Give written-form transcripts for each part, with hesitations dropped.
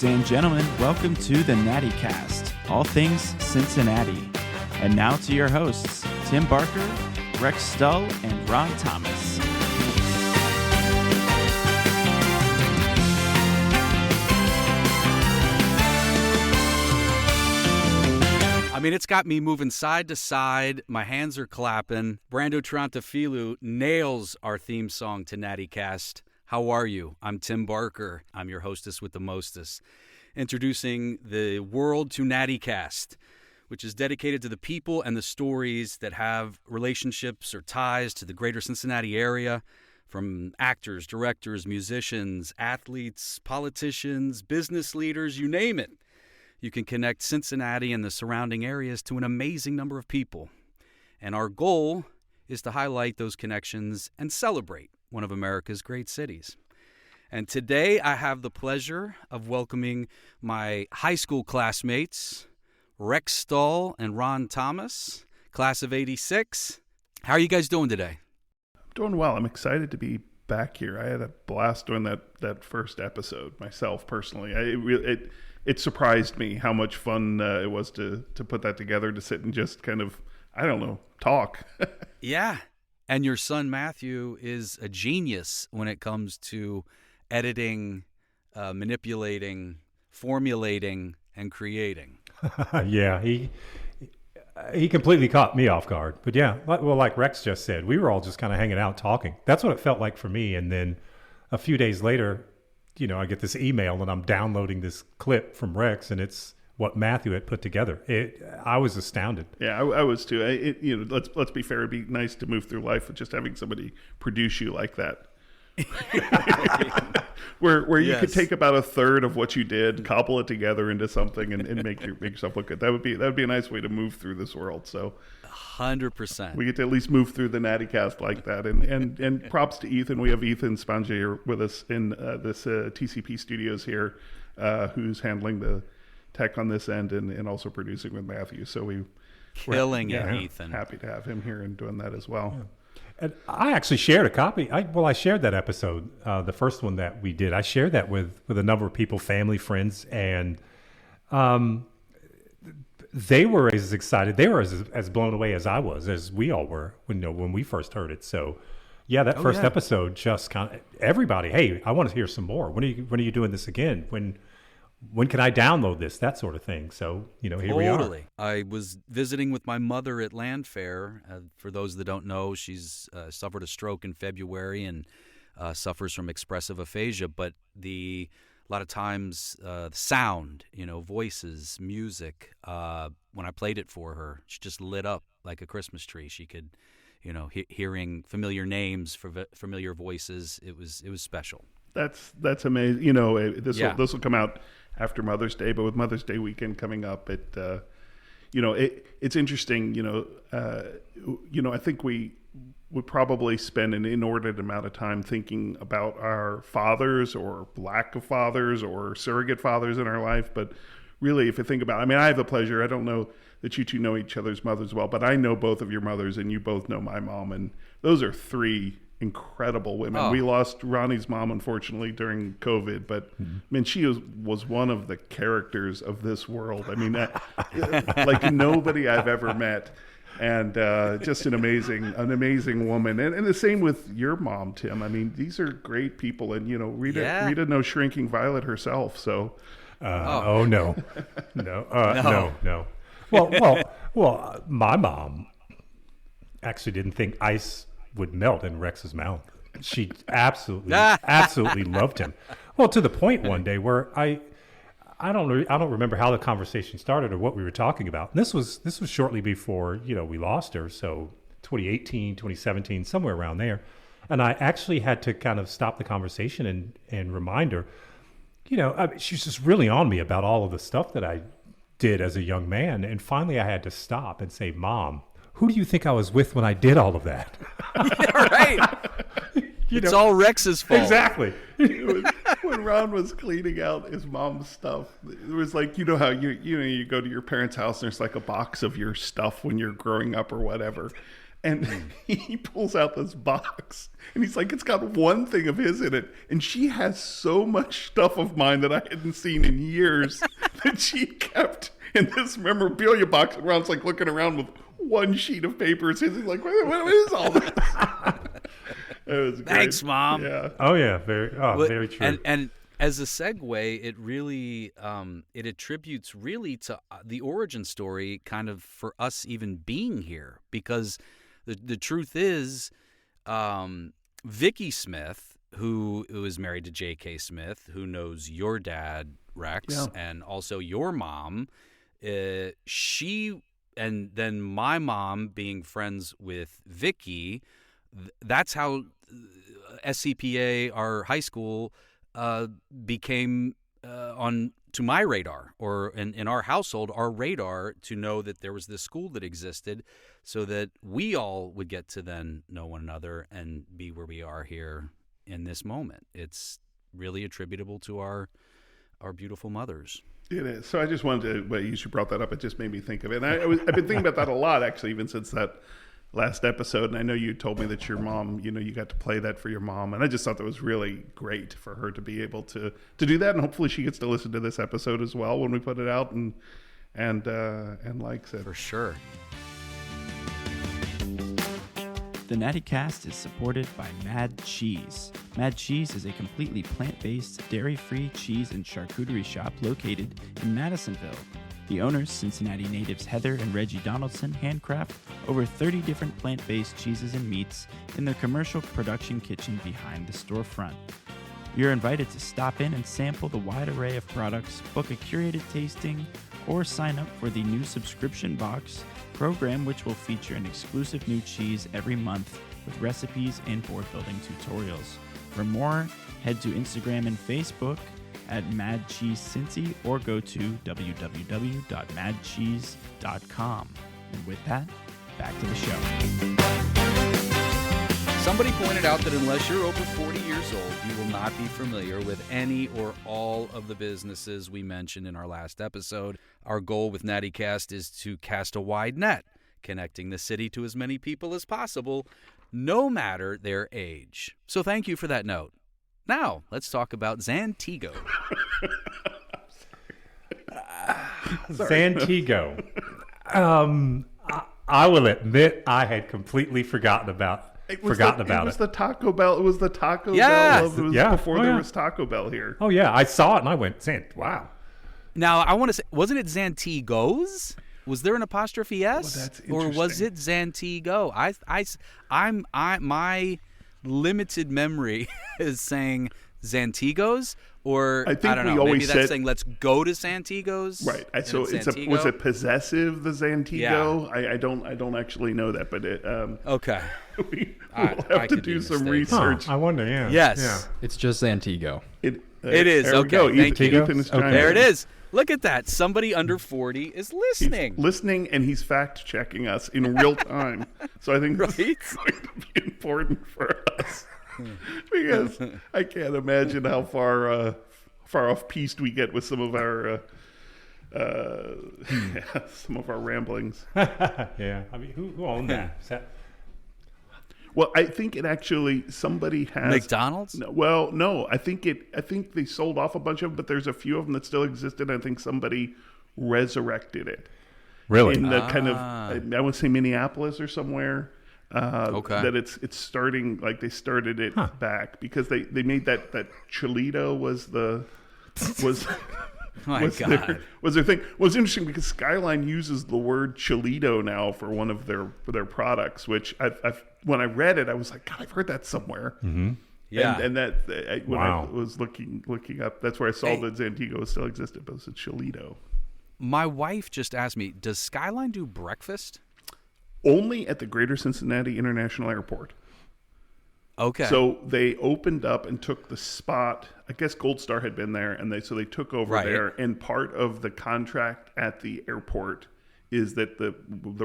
Ladies and gentlemen, welcome to the Natty Cast, all things Cincinnati. And now to your hosts, Tim Barker, Rex Stull, and Ron Thomas. I mean, it's got me moving side to side. My hands are clapping. Brando Trantafilu nails our theme song to Natty Cast. How are you? I'm Tim Barker. I'm your hostess with the mostest. Introducing the world to Natty Cast, which is dedicated to the people and the stories that have relationships or ties to the greater Cincinnati area, from actors, directors, musicians, athletes, politicians, business leaders, you name it. You can connect Cincinnati and the surrounding areas to an amazing number of people. And our goal is to highlight those connections and celebrate one of America's great cities. And today I have the pleasure of welcoming my high school classmates, Rex Stull and Ron Thomas, class of 86. How are you guys doing today? I'm doing well. I'm excited to be back here. I had a blast doing that first episode myself personally. It surprised me how much fun it was to put that together, to sit and just kind of, I don't know, talk. Yeah. And your son, Matthew, is a genius when it comes to editing, manipulating, formulating, and creating. Yeah, he completely caught me off guard. But yeah, well, like Rex just said, we were all just kind of hanging out talking. That's what it felt like for me. And then a few days later, I get this email and I'm downloading this clip from Rex, and it's what Matthew had put together. I was astounded. Yeah, I was too. Let's be fair. It'd be nice to move through life with just having somebody produce you like that. where you could take about a third of what you did, cobble it together into something, and make yourself look good. That would be a nice way to move through this world. So 100%. we get to at least move through the Natty Cast like that. And props to Ethan. We have Ethan Spange with us in this TCP studios here, who's handling the tech on this end and also producing with Matthew. So we're Ethan. Happy to have him here and doing that as well. Yeah. And I actually shared a copy. I shared that episode, the first one that we did. I shared that with a number of people, family, friends, and they were as excited. They were as blown away as I was, as we all were when we first heard it. So, yeah, that first episode just kind of everybody. Hey, I want to hear some more. When are you doing this again? When can I download this? That sort of thing. So, here we are. Totally. I was visiting with my mother at Land Fair. For those that don't know, she's suffered a stroke in February and suffers from expressive aphasia. But a lot of times, the sound, voices, music, when I played it for her, she just lit up like a Christmas tree. She could, hearing familiar names, familiar voices. It was special. That's amazing. This will come out after Mother's Day, but with Mother's Day weekend coming up, it's interesting. I think we would probably spend an inordinate amount of time thinking about our fathers or lack of fathers or surrogate fathers in our life. But really, if you think about it, I have the pleasure. I don't know that you two know each other's mothers well, but I know both of your mothers, and you both know my mom, and those are three incredible women. We lost Ronnie's mom, unfortunately, during COVID, but she was one of the characters of this world. Like nobody I've ever met, and just an amazing woman. And the same with your mom, Tim. These are great people, and Rita knows Shrinking Violet herself. So, no. Well, my mom actually didn't think ice would melt in Rex's mouth. She absolutely loved him. Well, to the point one day where I don't remember how the conversation started or what we were talking about. And this was shortly before we lost her, so 2018, 2017, somewhere around there. And I actually had to kind of stop the conversation and remind her. She's just really on me about all of the stuff that I did as a young man. And finally, I had to stop and say, "Mom, who do you think I was with when I did all of that?" Yeah, right. It's all Rex's fault. Exactly. When Ron was cleaning out his mom's stuff, it was like, how you go to your parents' house and there's like a box of your stuff when you're growing up or whatever. And he pulls out this box, and he's like, it's got one thing of his in it. And she has so much stuff of mine that I hadn't seen in years that she kept in this memorabilia box. And Ron's like looking around with one sheet of paper. He's like, what is all this? It was great. Thanks, Mom. Yeah. Oh yeah, very true. And as a segue, it really it attributes really to the origin story, kind of for us even being here, because the truth is, Vicky Smith, who is married to J.K. Smith, who knows your dad Rex, and also your mom, she and then my mom being friends with Vicky. That's how SCPA, our high school, became to my radar, or in our household, our radar, to know that there was this school that existed, so that we all would get to then know one another and be where we are here in this moment. It's really attributable to our beautiful mothers. It is. So I just wanted to, well, you brought that up. It just made me think of it. And I've been thinking about that a lot, actually, even since that last episode. And I know you told me that your mom, you got to play that for your mom. And I just thought that was really great for her to be able to do that. And hopefully she gets to listen to this episode as well when we put it out and likes it. For sure. The Natty Cast is supported by Mad Cheese. Mad Cheese is a completely plant-based, dairy-free cheese and charcuterie shop located in Madisonville. The owners, Cincinnati natives Heather and Reggie Donaldson, handcraft over 30 different plant-based cheeses and meats in their commercial production kitchen behind the storefront. You're invited to stop in and sample the wide array of products, book a curated tasting, or sign up for the new subscription box program, which will feature an exclusive new cheese every month with recipes and board building tutorials. For more, head to Instagram and Facebook at Mad Cheese Cincy, or go to www.madcheese.com. And with that, back to the show. Somebody pointed out that unless you're over 40 years old, you will not be familiar with any or all of the businesses we mentioned in our last episode. Our goal with NattyCast is to cast a wide net, connecting the city to as many people as possible, no matter their age. So thank you for that note. Now, let's talk about Zantigo. Zantigo. I will admit I had completely forgotten about it. It was the Taco Bell. It was the Taco Yes. Bell. It was before there was Taco Bell here. Oh, yeah. I saw it and I went, wow. Now, I want to say, wasn't it Zantigos? Was there an apostrophe S? Well, that's or was interesting. it Zantigo? My limited memory is saying Zantigos, or I think don't we know. always Maybe that's said, saying let's go to Santigos. right. So was it possessive, the Zantigo? Yeah. I don't actually know that, but it Okay. we'll I have to could be do some mistaken. research. I wonder, yeah. Yes. Yeah. It's just Zantigo. It is. There we Okay, go. thank you. Ethan is Okay. trying There to- it is. Look at that. Somebody under 40 is He's listening. listening, and he's fact checking us in real time. So I think this Right? is going to be important for us because I can't imagine how far off piste we get with some of our ramblings. Yeah. I mean, who owned that? Is that? Well, I think it actually somebody has McDonald's? No, well, no, I think they sold off a bunch of them, but there's a few of them that still existed. I think somebody resurrected it. Really? In the kind of, I would say Minneapolis or somewhere. Okay. That it's starting, like they started it back because they made that Cholito was My God. was their thing. Well, it's interesting because Skyline uses the word Cholito now for one of their products, which I've when I read it, I was like, God, I've heard that somewhere. Mm-hmm. Yeah. And that when Wow. I was looking up, that's where I saw that Zantigo still existed, but it was Cholito. My wife just asked me, does Skyline do breakfast? Only at the Greater Cincinnati International Airport. Okay. So they opened up and took the spot. I guess Gold Star had been there, and they took over Right. there. And part of the contract at the airport is that the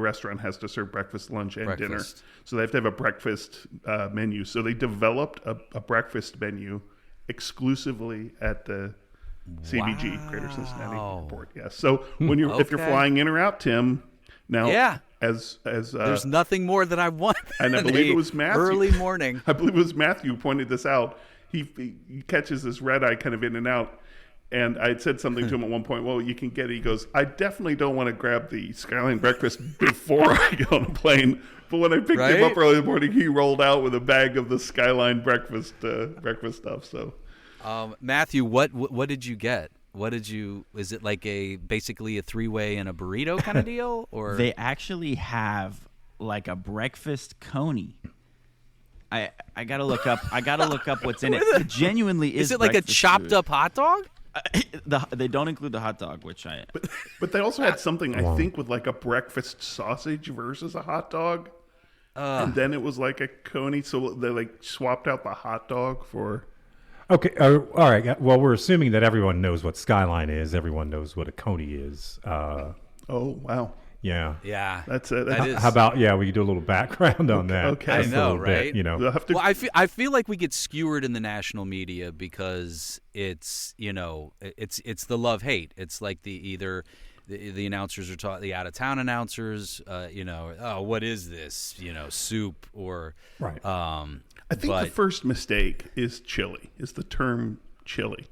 restaurant has to serve breakfast, lunch, and dinner. So they have to have a breakfast menu. So they developed a breakfast menu exclusively at the CBG, Greater Cincinnati Airport. Yes. So when if you're Okay. flying in or out, Tim. Now, Yeah. There's nothing more that I want. And I believe it was Matthew. Early morning. I believe it was Matthew who pointed this out. He catches this red eye kind of in and out. And I had said something to him at one point. Well, you can get it. He goes, I definitely don't want to grab the Skyline breakfast before I get on a plane. But when I picked him up early in the morning, he rolled out with a bag of the Skyline breakfast stuff. So, Matthew, what did you get? Is it like basically a 3-way and a burrito kind of deal? Or They actually have like a breakfast coney. I gotta look up what's in it. It genuinely is. Is it like a chopped food. up hot dog? They don't include the hot dog, which I. but they also had something I think with like a breakfast sausage versus a hot dog, and then it was like a coney. So they like swapped out the hot dog for. Okay, all right. Well, we're assuming that everyone knows what Skyline is. Everyone knows what a coney is. Oh wow. Yeah. Yeah, That's it. That is. How about we can do a little background on that? Okay. Just I know, a little right? bit, We'll have to- Well, I feel like we get skewered in the national media because it's it's the love-hate. It's like the announcers are taught, the out-of-town announcers, oh, what is this, soup or Right. I think the first mistake is chili, is the term chili.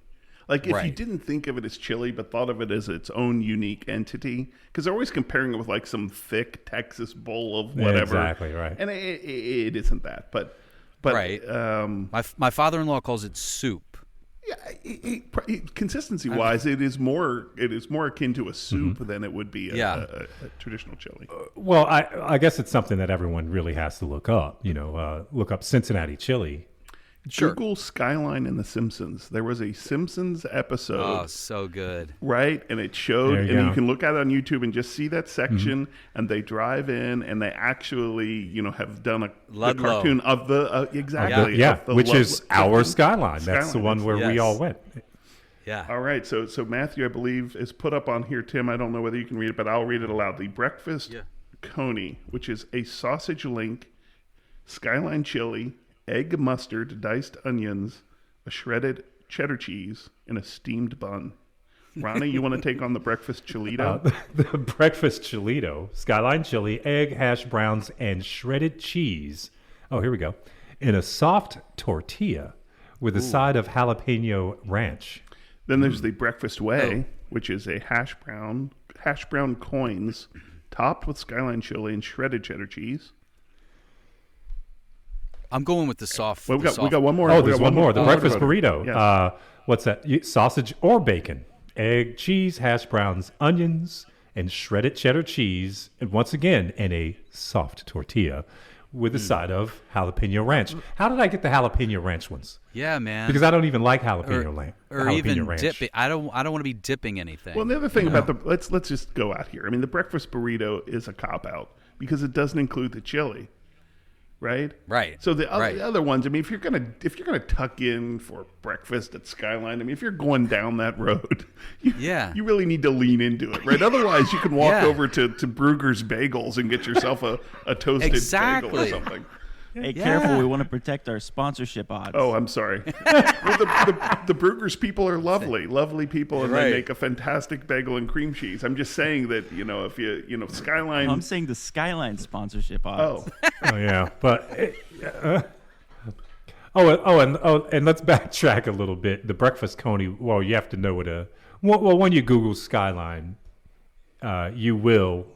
Like if you didn't think of it as chili, but thought of it as its own unique entity, because they're always comparing it with like some thick Texas bowl of whatever. Yeah, exactly, right. And it isn't that, but right. My father-in-law calls it soup. Yeah, consistency-wise, it is more akin to a soup than it would be a traditional chili. Well, I guess it's something that everyone really has to look up. Look up Cincinnati chili. Sure. Google Skyline and The Simpsons. There was a Simpsons episode. Oh, so good. Right? And it showed, There you and go. you can look at it on YouTube and just see that section, and they drive in, and they actually, have done a Ludlow. cartoon of the, exactly. Yeah, of the which is Ludlow. our Skyline. That's the Skyline. one where we Yes. all went. Yeah. All right, so Matthew, I believe, is put up on here. Tim, I don't know whether you can read it, but I'll read it aloud. The breakfast coney, which is a sausage link, Skyline chili, egg mustard, diced onions, a shredded cheddar cheese, and a steamed bun. Ronnie, you want to take on the breakfast chilito? The breakfast chilito, Skyline chili, egg, hash browns, and shredded cheese. Oh, here we go. In a soft tortilla with a side of jalapeno ranch. Then there's the breakfast way, which is a hash brown coins topped with Skyline chili and shredded cheddar cheese. I'm going with the soft. Well, we got one more. Oh, We there's got one more. The Oh, breakfast hold on. burrito. Yes. What's that? Sausage or bacon, egg, cheese, hash browns, onions, and shredded cheddar cheese. And once again, in a soft tortilla with a side of jalapeno ranch. How did I get the jalapeno ranch ones? Yeah, man. Because I don't even like jalapeno or even ranch. dip it. I don't want to be dipping anything. Well, the other thing about let's just go out here. I mean, the breakfast burrito is a cop out because it doesn't include the chili, right? Right. So the Right. other ones, I mean, if you're gonna tuck in for breakfast at Skyline, I mean, if you're going down that road, you really need to lean into it, right? Otherwise, you can walk over to Brugger's Bagels and get yourself a toasted bagel or something. Hey, careful! We want to protect our sponsorship odds. Oh, I'm sorry. Well, the Brugger's people are lovely people, and they make a fantastic bagel and cream cheese. I'm just saying that if you Skyline. I'm saying the Skyline sponsorship odds. Oh yeah, but and let's backtrack a little bit. The breakfast coney. Well, you have to know what when you Google Skyline, you will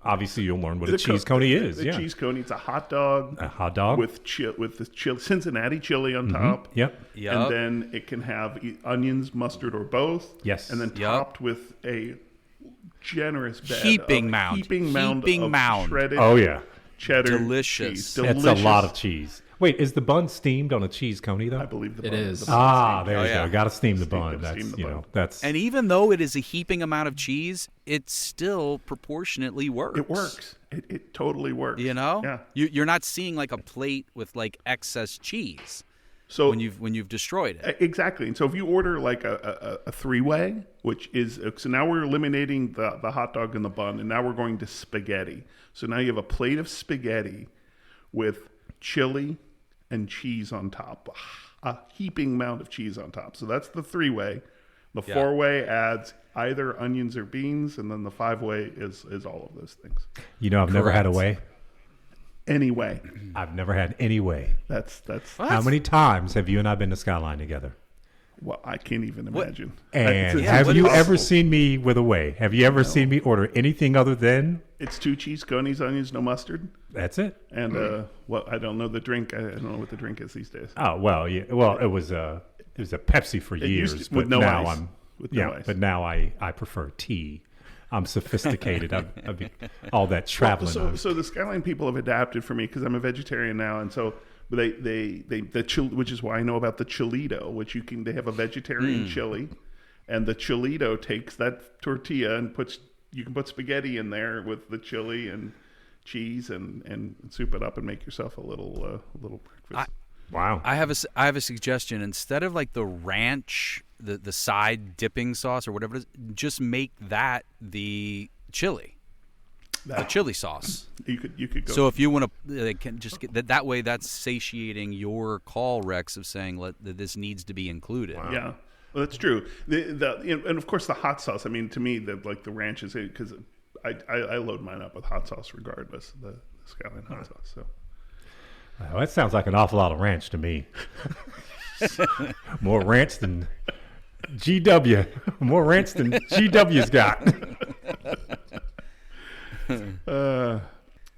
obviously you'll learn what a cheese coney is. The cheese coney, it's a hot dog. A hot dog with the Cincinnati chili on top. Yep. And then it can have onions, mustard, or both. Yes. And then topped with a generous bed Heaping of mound. shredded cheddar Delicious. cheese. That's a lot of cheese. Wait, is the bun steamed on a cheese coney though? I believe the It bun is. the bun There you go. Got to steam the bun. Steam That's the bun. that's. And even though it is a heaping amount of cheese, it still proportionately works. It works. It totally works. Yeah. Yeah. You're not seeing like a plate with like excess cheese. So when you've destroyed it. Exactly. And so if you order like a 3-way, which is so now we're eliminating the hot dog and the bun, and now we're going to spaghetti. So now you have a plate of spaghetti with chili and cheese on top, a heaping amount of cheese on top. So that's the 3-way. The Yeah. 4-way adds either onions or beans, and then the 5-way is all of those things. You know, I've never had a Correct. way. Anyway, I've never had any way. that's What? How many times have you and I been to Skyline together? well, I can't even imagine. And It's have you impossible. ever seen me with a way? Have you ever seen me order anything other than It's 2 cheese conies, onions, no mustard, that's it? and well, I don't know the drink. I don't know what the drink is these days. Oh well, yeah. Well, it was a Pepsi for It years, used to- but with no now ice. I'm With no ice. But now I prefer tea. I'm sophisticated. I've been, all that traveling. So the Skyline people have adapted for me because I'm a vegetarian now, and so which is why I know about the chilito, which they have a vegetarian chili, and the chilito takes that tortilla and you can put spaghetti in there with the chili and cheese and soup it up and make yourself a little breakfast. wow. I have a suggestion. Instead of like the ranch, the side dipping sauce or whatever it is, just make that the chili. The chili sauce. You could go. So if you want to, can just get that way. That's satiating your call, Rex, of saying that this needs to be included. Yeah, well, that's true. And of course the hot sauce. I mean, to me, the ranch is because I load mine up with hot sauce regardless. The Skyline hot sauce. So Well, that sounds like an awful lot of ranch to me. More ranch than GW. More ranch than GW's got.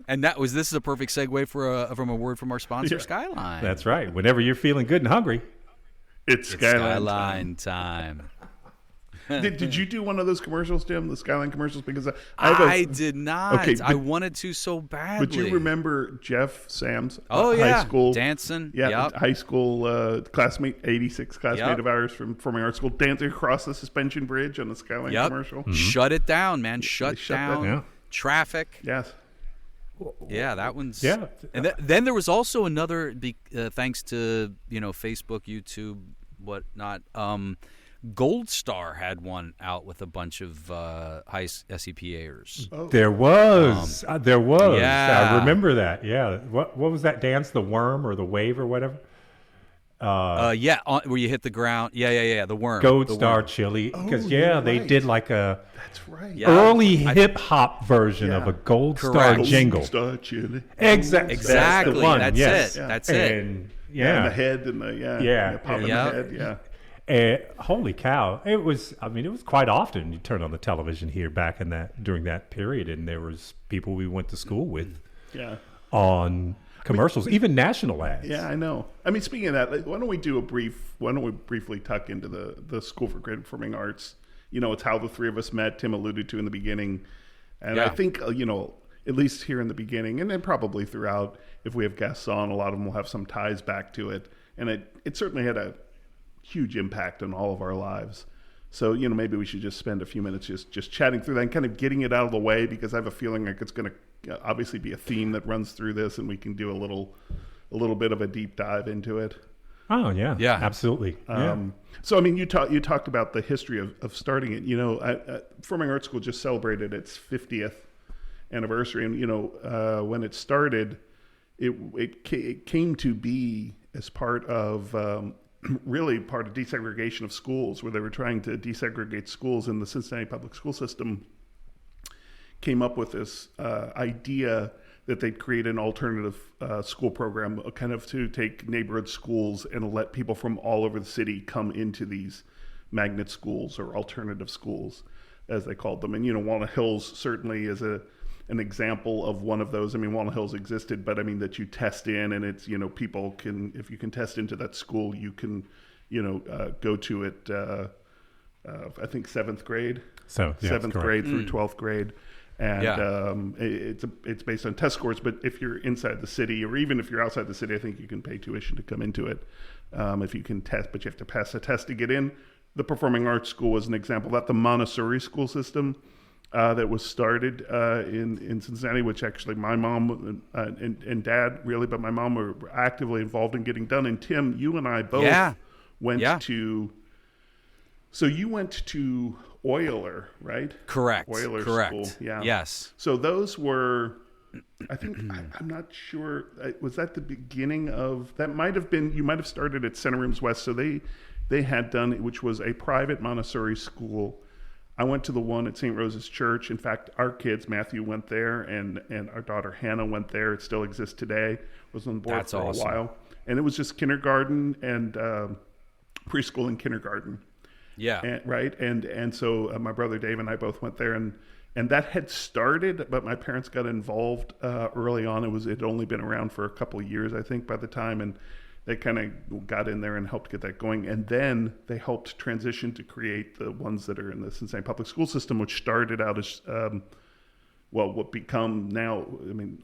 And this is a perfect segue from a word from our sponsor, Skyline. That's right. Whenever you're feeling good and hungry. it's Skyline time. Did you do one of those commercials, Jim? The Skyline commercials? Because I did not. Okay, I but- wanted to so badly. But you remember Jeff Sams? Oh, yeah. high school Dancing. Yeah, Yep. high school classmate, 86 classmate Yep. of ours from performing arts school, dancing across the suspension bridge on the Skyline Yep. commercial. Shut it down, man. Shut shut that down down. traffic. Yes. Yeah, that one's. Yeah. And then there was also another, thanks to Facebook, YouTube, whatnot. Gold Star had one out with a bunch of high SEPAers. Oh. There was. There was. Yeah. I remember that. Yeah. What was that dance? The worm or the wave or whatever? Where you hit the ground. Yeah. The worm. Gold The Star worm. Chili. Because, you're they right. did like a That's right. Yeah. early hip hop version of a Gold Star Correct. jingle. Star chili. Exactly. Exactly. That's the one. That's yes. it. That's it. And And the head and the Yeah. pop in Yeah. the head. Yeah. Holy cow! It was quite often you turn on the television here back during that period, and there was people we went to school with Yeah. on commercials, even national ads. Yeah, I know. I mean, speaking of that, why don't we briefly tuck into the School for Creative Performing Arts? It's how the three of us met. Tim alluded to in the beginning, and I Yeah. think at least here in the beginning, and then probably throughout, if we have guests on, a lot of them will have some ties back to it, and it certainly had a huge impact on all of our lives. So maybe we should just spend a few minutes just chatting through that and kind of getting it out of the way, because I have a feeling like it's going to obviously be a theme that runs through this, and we can do a little bit of a deep dive into it. Oh yeah. Yeah. Absolutely. Yeah. So I mean, you talked about the history of starting it. Performing Arts School just celebrated its 50th anniversary, and when it started, it came to be as part of really part of desegregation of schools, where they were trying to desegregate schools, and the Cincinnati public school system came up with this idea that they'd create an alternative school program, kind of to take neighborhood schools and let people from all over the city come into these magnet schools, or alternative schools, as they called them. And Walnut Hills certainly is an example of one of those. I mean, Walnut Hills existed, but I mean that you test in, and it's people can, if you can test into that school, you can go to it. I think 7th grade. So yeah, 7th grade through 12th grade. And it's based on test scores, but if you're inside the city, or even if you're outside the city, I think you can pay tuition to come into it if you can test, but you have to pass a test to get in. The Performing Arts School was an example of that. The Montessori school system that was started in Cincinnati, which actually my mom and dad really, but my mom were actively involved in getting done. And Tim, you and I both went to. So you went to Euler, right? Correct. Euler Correct. School. Yeah. Yes. So those were, I think, I'm not sure. Was that the beginning of? That might have been. You might have started at Center Rooms West. So they had done, which was a private Montessori school. I went to the one at St. Rose's Church. In fact, our kids, Matthew went there, and our daughter Hannah went there. It still exists today. Was on board for awesome. a while. And it was just kindergarten and preschool and kindergarten. Yeah. Right. And so my brother Dave and I both went there, and that had started, but my parents got involved early on. It had only been around for a couple of years, I think, by the time, and they kind of got in there and helped get that going. And then they helped transition to create the ones that are in the Cincinnati public school system, which started out as, what become now,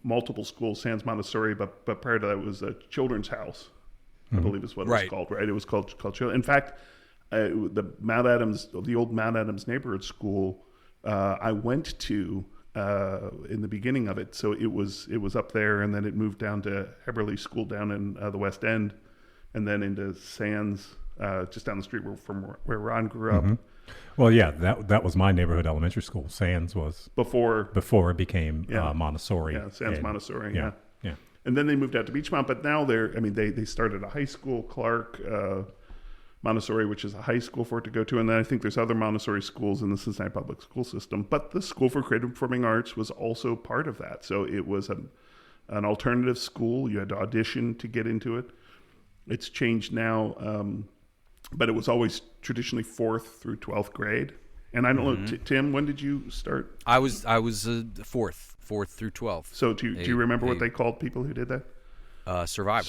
multiple schools, Sans Montessori, but prior to that it was a children's house, I believe is what it was called, right? It was called Children's. In fact, the old Mount Adams neighborhood school, I went to in the beginning of it. So it was up there, and then it moved down to Heberly School down in the West End, and then into Sands, just down the street from where Ron grew up. Well, yeah, that was my neighborhood elementary school. Sands was before it became Montessori. Yeah, Sands Montessori. Yeah. And then they moved out to Beachmont, but now they started a high school, Clark Montessori, which is a high school for it to go to. And then I think there's other Montessori schools in the Cincinnati public school system. But the School for Creative Performing Arts was also part of that. So it was an alternative school. You had to audition to get into it. It's changed now, but it was always traditionally 4th through 12th grade. And I don't know, Tim, when did you start? I was 4th through 12th. So do you remember what they called people who did that? Survivors.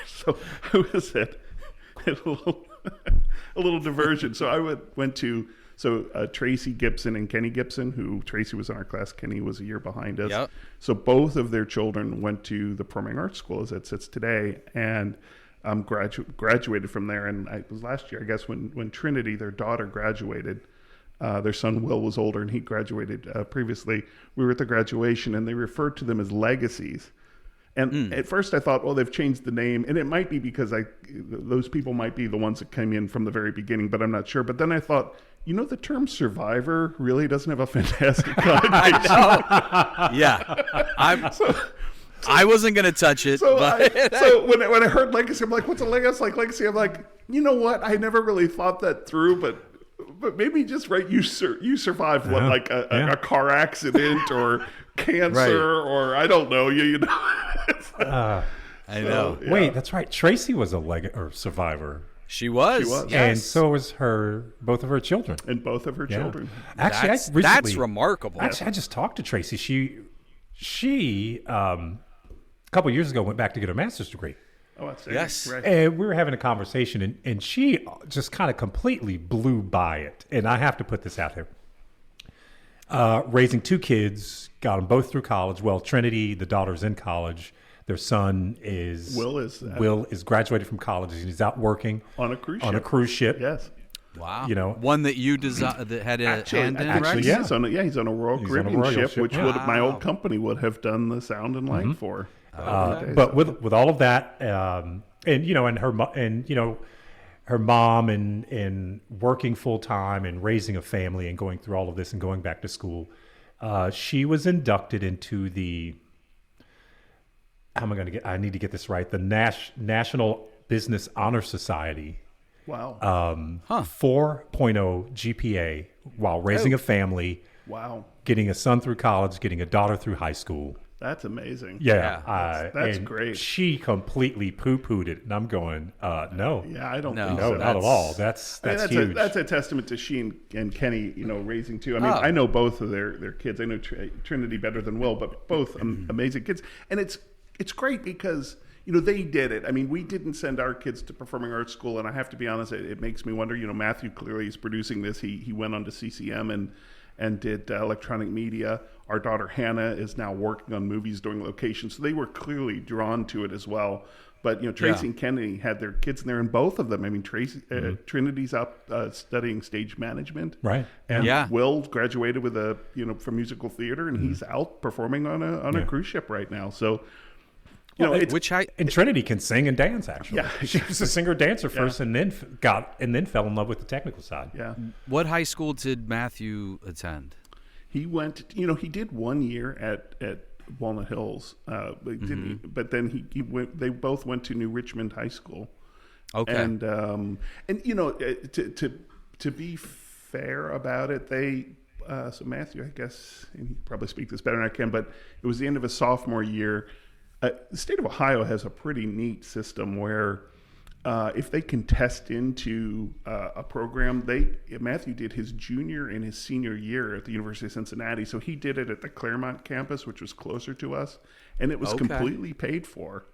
So who was it? A little diversion. So I went to Tracy Gibson and Kenny Gibson, who Tracy was in our class. Kenny was a year behind us. Yep. So both of their children went to the Performing Arts School as it sits today, and graduated from there. And it was last year, I guess, when Trinity, their daughter, graduated. Their son Will was older, and he graduated previously. We were at the graduation, and they referred to them as legacies. And at first I thought, well, they've changed the name, and it might be because those people might be the ones that came in from the very beginning, but I'm not sure. But then I thought, the term survivor really doesn't have a fantastic connotation. I know. Yeah. I wasn't going to touch it. So, but when I heard legacy, I'm like, what's a legacy? Like legacy, I'm like, you know what? I never really thought that through, but maybe just you survived like a car accident or cancer or I don't know I know. Yeah. Wait, that's right. Tracy was a survivor. She was. Yes. And so was both of her children. And both of her children. Actually, that's remarkable. Actually, I just talked to Tracy. She a couple of years ago went back to get her master's degree. Oh, that's yes. Right. And we were having a conversation, and she just kind of completely blew by it. And I have to put this out there. Raising 2 kids, got them both through college. Well, Trinity, the daughter's in college. Their son Will is graduated from college, and he's out working on a cruise ship. Yes. Wow. One that you designed that had a hand in, right? Yeah. He's on a Royal Caribbean ship, which my old company would have done the sound and light for. But with all of that, and her mom and working full time and raising a family and going through all of this and going back to school, she was inducted into the. I need to get this right. The National Business Honor Society. Wow. 4.0 GPA while raising a family. Wow. Getting a son through college, getting a daughter through high school. That's amazing. Yeah. That's great. She completely poo-pooed it, and I'm going, no. Yeah, I don't think so. No, not at all. That's huge. That's a testament to she and Kenny, raising 2. I mean, I know both of their kids. I know Trinity better than Will, but both amazing kids. And it's great because, they did it. I mean, we didn't send our kids to performing arts school, and I have to be honest, it makes me wonder, Matthew clearly is producing this. He went on to CCM and did electronic media. Our daughter Hannah is now working on movies doing locations. So they were clearly drawn to it as well. But, Tracy and Kennedy had their kids in there, and both of them. I mean, Trinity's up studying stage management. Right. And Will graduated with from musical theater, and he's out performing on a cruise ship right now. So, and Trinity can sing and dance. Actually, she was a singer dancer first, and then fell in love with the technical side. Yeah. What high school did Matthew attend? He went. He did 1 year at Walnut Hills, but then he went. They both went to New Richmond High School, Okay. And you know, to be fair about it, they so Matthew, I guess, and he can probably speak this better than I can, but it was the end of his sophomore year. The state of Ohio has a pretty neat system where if they can test into a program, Matthew did his junior and his senior year at the University of Cincinnati. So he did it at the Claremont campus, which was closer to us, and it was completely paid for.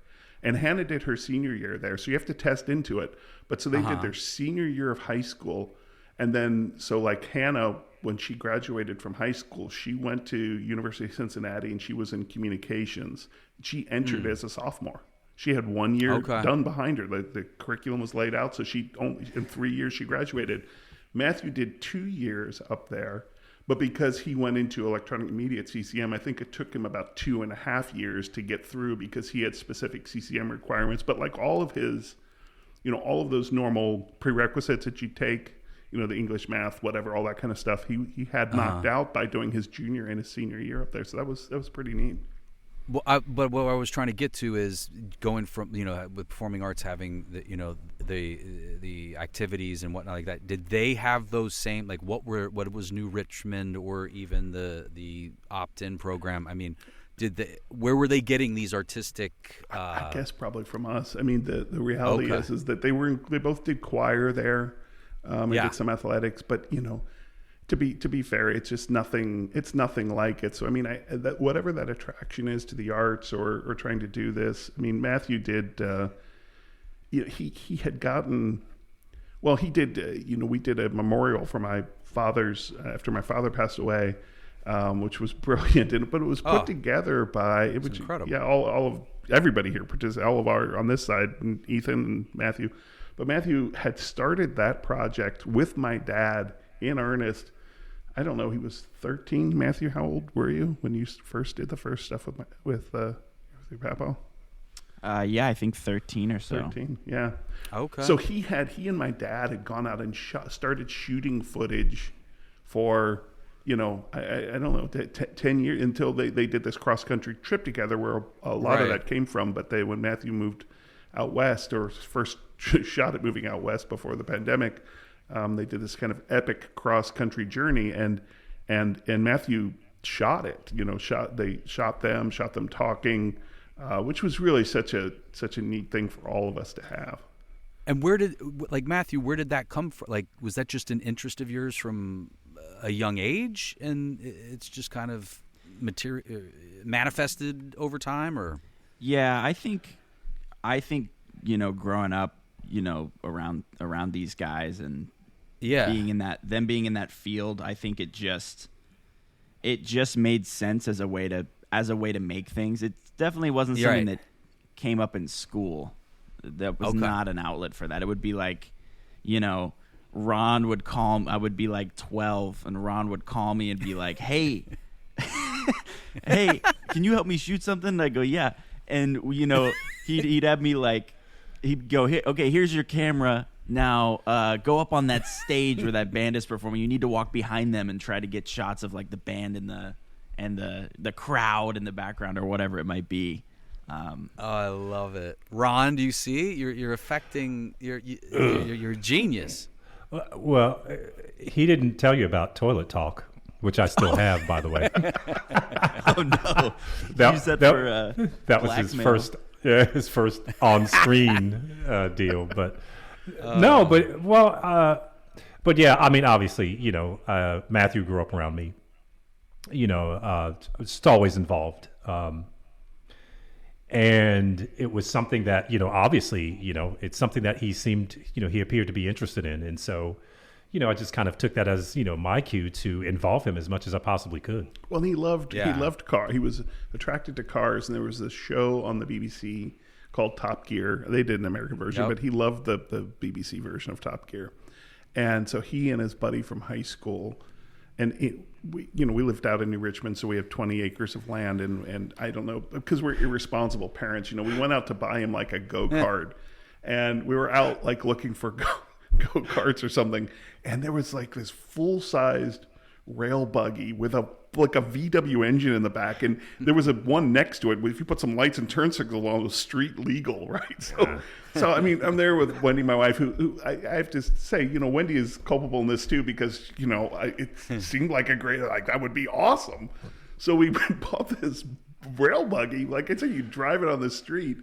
And Hannah did her senior year there, so you have to test into it. But so they did their senior year of high school, and then so like Hannah, when she graduated from high school, she went to University of Cincinnati and she was in communications. She entered as a sophomore. She had 1 year done behind her. The curriculum was laid out, so she only in 3 years she graduated. Matthew did 2 years up there, but because he went into electronic media at CCM, I think it took him about 2.5 years to get through because he had specific CCM requirements. But like all of his, all of those normal prerequisites that you take, the English, math, whatever, all that kind of stuff, he had knocked out by doing his junior and his senior year up there. So that was pretty neat. Well, but what I was trying to get to is going from with performing arts having the activities and whatnot like that. Did they have those same what was New Richmond or even the opt-in program? I mean, where were they getting these artistic? I guess probably from us. I mean, the reality is that they both did choir there, and did some athletics, but To be fair, it's just nothing. It's nothing like it. So I mean, whatever that attraction is to the arts or trying to do this. I mean, Matthew did. He had gotten. Well, he did. We did a memorial for my father's after my father passed away, which was brilliant. But it was put together by it was incredible. Yeah, all of everybody here participated. All of our on this side, and Ethan and Matthew. But Matthew had started that project with my dad in earnest. I don't know. He was 13. Matthew, how old were you when you first did the first stuff with your papo? Yeah, I think 13 or so. 13, yeah. Okay. So he and my dad had gone out and started shooting footage for, I don't know, 10 years until they did this cross country trip together where a lot of that came from. But when Matthew moved out west or first shot at moving out west before the pandemic, they did this kind of epic cross-country journey, and Matthew shot it. They shot them talking, which was really such a neat thing for all of us to have. And Matthew, where did that come from? Was that just an interest of yours from a young age, and it's just kind of manifested over time, or? Yeah, I think growing up, around these guys and being in that field, I think it just made sense as a way to make things. It definitely wasn't something that came up in school. That was not an outlet for that. It would be like, Ron would call. I would be like 12, and Ron would call me and be like, "Hey, hey, can you help me shoot something?" And I go, "Yeah," and he'd have me like. He'd go, "Okay, here's your camera. Now go up on that stage where that band is performing. You need to walk behind them and try to get shots of like the band and the crowd in the background or whatever it might be." I love it, Ron. Do you see? You're affecting. You're a genius. Well, he didn't tell you about Toilet Talk, which I still have, by the way. Oh no! That was his first. Yeah, his first on-screen deal, but but yeah, I mean, obviously, Matthew grew up around me, just always involved, and it was something that obviously, it's something that he seemed, he appeared to be interested in, and so. I just kind of took that as, my cue to involve him as much as I possibly could. Well, he loved cars. He was attracted to cars, and there was this show on the BBC called Top Gear. They did an American version, but he loved the BBC version of Top Gear. And so he and his buddy from high school, and we lived out in New Richmond, so we have 20 acres of land, and I don't know, because we're irresponsible parents, we went out to buy him like a go-kart, and we were out like looking for go-karts or something, and there was like this full-sized rail buggy with a VW engine in the back, and there was one next to it. If you put some lights and turn signals on, it was street legal, right? So I mean, I'm there with Wendy, my wife, who I have to say, Wendy is culpable in this too, because it seemed like that would be awesome. So we bought this rail buggy, like I said, you drive it on the street,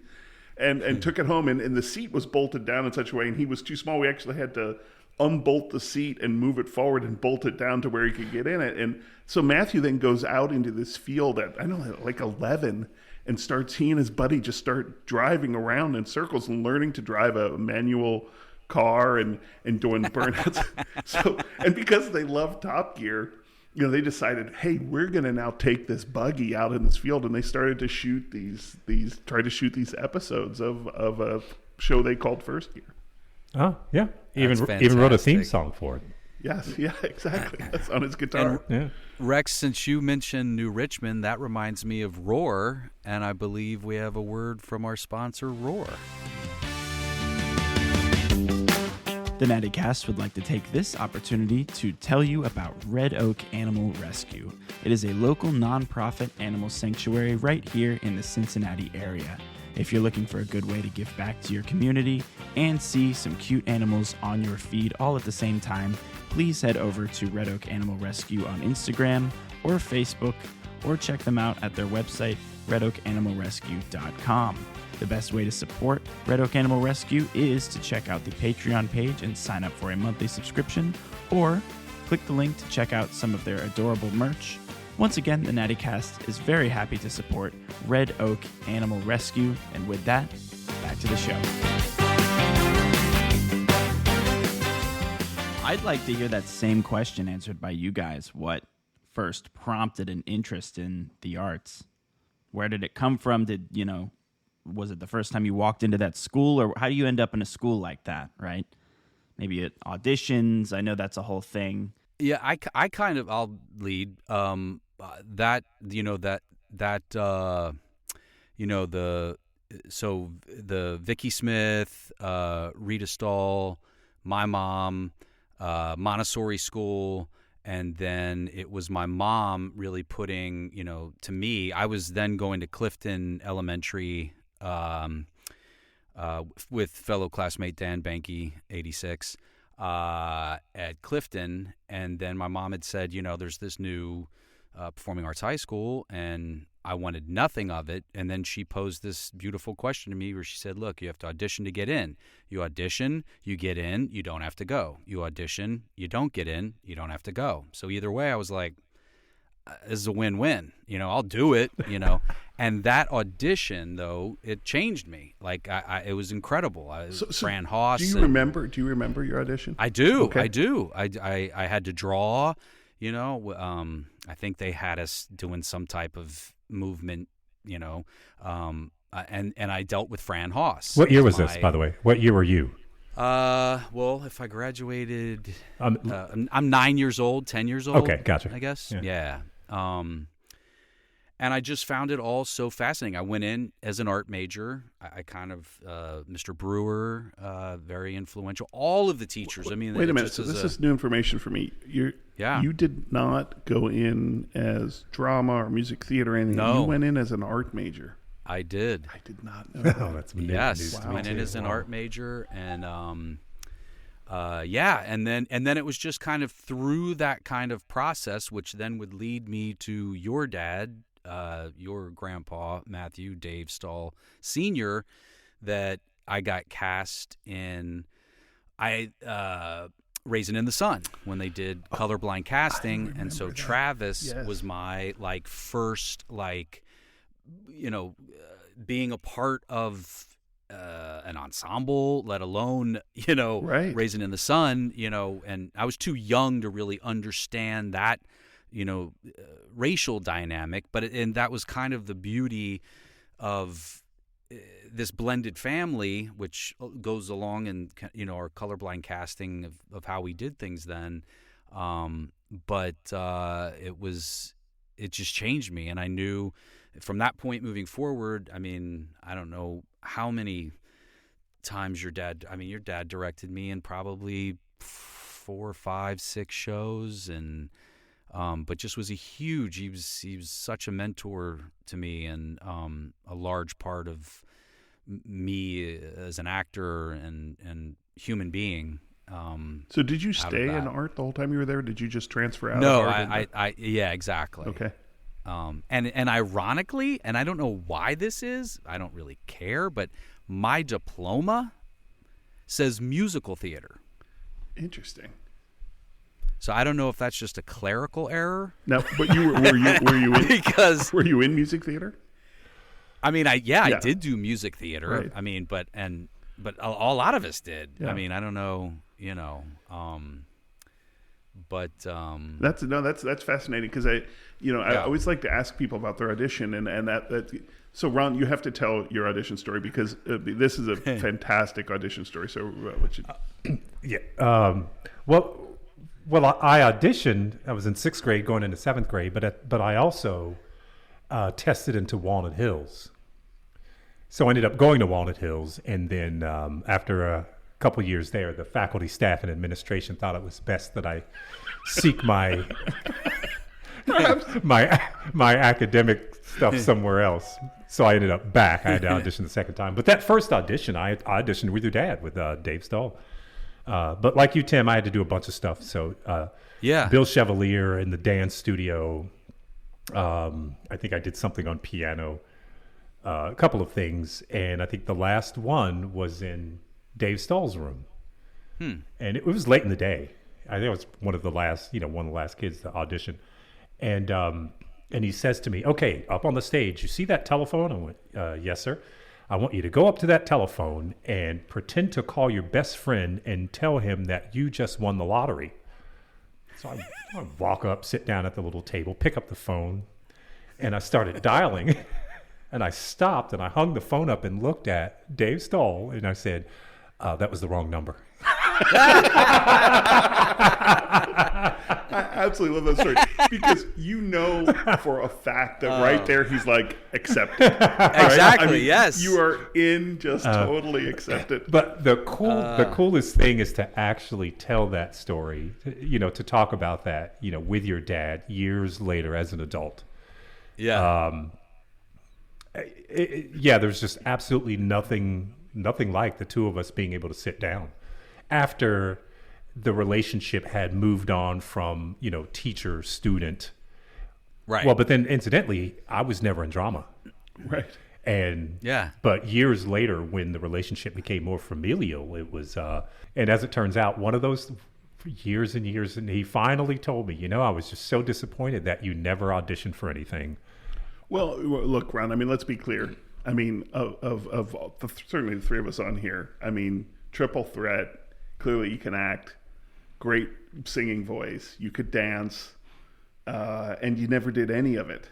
and took it home, and the seat was bolted down in such a way, and he was too small. We actually had to unbolt the seat and move it forward and bolt it down to where he could get in it. And so Matthew then goes out into this field at 11, and he and his buddy just start driving around in circles and learning to drive a manual car and doing burnouts. And because they love Top Gear, they decided, hey, we're going to now take this buggy out in this field, and they started to shoot try to shoot these episodes of a show they called First Gear. Oh, yeah. Even wrote a theme song for it. Yes, yeah, exactly. That's on his guitar. Rex, since you mentioned New Richmond, that reminds me of Roar, and I believe we have a word from our sponsor, Roar. The Natty Cast would like to take this opportunity to tell you about Red Oak Animal Rescue. It is a local nonprofit animal sanctuary right here in the Cincinnati area. If you're looking for a good way to give back to your community and see some cute animals on your feed all at the same time, please head over to Red Oak Animal Rescue on Instagram or Facebook, or check them out at their website, redoakanimalrescue.com. The best way to support Red Oak Animal Rescue is to check out the Patreon page and sign up for a monthly subscription, or click the link to check out some of their adorable merch. Once again, the Natty Cast is very happy to support Red Oak Animal Rescue, and with that, back to the show. I'd like to hear that same question answered by you guys. What first prompted an interest in the arts? Where did it come from? Was it the first time you walked into that school, or how do you end up in a school like that, right? Maybe at auditions. I know that's a whole thing. Yeah, I'll lead. The Vicky Smith, Rita Stahl, my mom, Montessori school, and then it was my mom really putting, to me, I was then going to Clifton Elementary with fellow classmate Dan Banky, 86. At Clifton, and then my mom had said, there's this new performing arts high school, and I wanted nothing of it. And then she posed this beautiful question to me where she said, look, you have to audition to get in. You audition, you get in, you don't have to go. You audition, you don't get in, you don't have to go. So either way, I was like, this is a win-win. I'll do it, And that audition, though, it changed me. Like, it was incredible. Fran Haas. Do you remember your audition? I do. Okay. I do. I had to draw. I think they had us doing some type of movement. And I dealt with Fran Haas. What year was this, by the way? What year were you? Well, if I graduated, I'm 9 years old, 10 years old. Okay, gotcha. I guess. Yeah. And I just found it all so fascinating. I went in as an art major. I kind of, Mr. Brewer, very influential. All of the teachers. I mean, wait a minute. So this is new information for me. You did not go in as drama or music theater or anything. No. You went in as an art major. I did. I did not know that. Oh, that's yes. Wow. Went in as an art major, and and then it was just kind of through that kind of process, which then would lead me to your dad, your grandpa, Matthew Dave Stahl Sr., that I got cast in Raisin in the Sun when they did colorblind casting. And so Travis was my first being a part of an ensemble, let alone, Raisin in the Sun, and I was too young to really understand that, racial dynamic, and that was kind of the beauty of this blended family, which goes along in, our colorblind casting of how we did things then. It just changed me. And I knew from that point moving forward, I mean, I don't know how many times your dad directed me in probably 4, 5, 6 shows. And but just was he was such a mentor to me, and a large part of me as an actor and human being. So did you stay in art the whole time you were there? Did you just transfer out? No, of art yeah, exactly. Okay. And ironically, and I don't know why this is, I don't really care, but my diploma says musical theater. Interesting. So I don't know if that's just a clerical error. No, but were you in, because were you in music theater? I mean, I did do music theater. Right. I mean, but a lot of us did. Yeah. I mean, I don't know, but that's fascinating, because I always like to ask people about their audition, and that. So Ron, you have to tell your audition story, because this is a fantastic audition story. So what you? Yeah. Well, I auditioned. I was in 6th grade, going into 7th grade, but I also tested into Walnut Hills. So I ended up going to Walnut Hills, and then after a couple years there, the faculty, staff, and administration thought it was best that I seek my my academic stuff somewhere else. So I ended up back. I had to audition the second time. But that first audition, I auditioned with your dad, with Dave Stahl. But like you, Tim, I had to do a bunch of stuff. So Bill Chevalier in the dance studio. I think I did something on piano, a couple of things. And I think the last one was in Dave Stahl's room. And it was late in the day. I think I was one of the last kids to audition. And he says to me, "Okay, up on the stage, you see that telephone?" I went, "Yes, sir. I want you to go up to that telephone and pretend to call your best friend and tell him that you just won the lottery." So I walk up, sit down at the little table, pick up the phone, and I started dialing. And I stopped, and I hung the phone up and looked at Dave Stahl, and I said, "That was the wrong number." I absolutely love that story, because for a fact that right there he's like accepted. Right? Exactly. I mean, yes. You are just totally accepted. But the coolest thing is to actually tell that story, to talk about that, with your dad years later as an adult. Yeah. There's just absolutely nothing like the two of us being able to sit down after the relationship had moved on from, teacher, student. Right. Well, but then incidentally, I was never in drama. Right. But years later, when the relationship became more familial, it was, and as it turns out, one of those years and years, and he finally told me, I was just so disappointed that you never auditioned for anything. Well, look, Ron, I mean, let's be clear. I mean, certainly the three of us on here, I mean, triple threat. Clearly you can act, great singing voice, you could dance, and you never did any of it.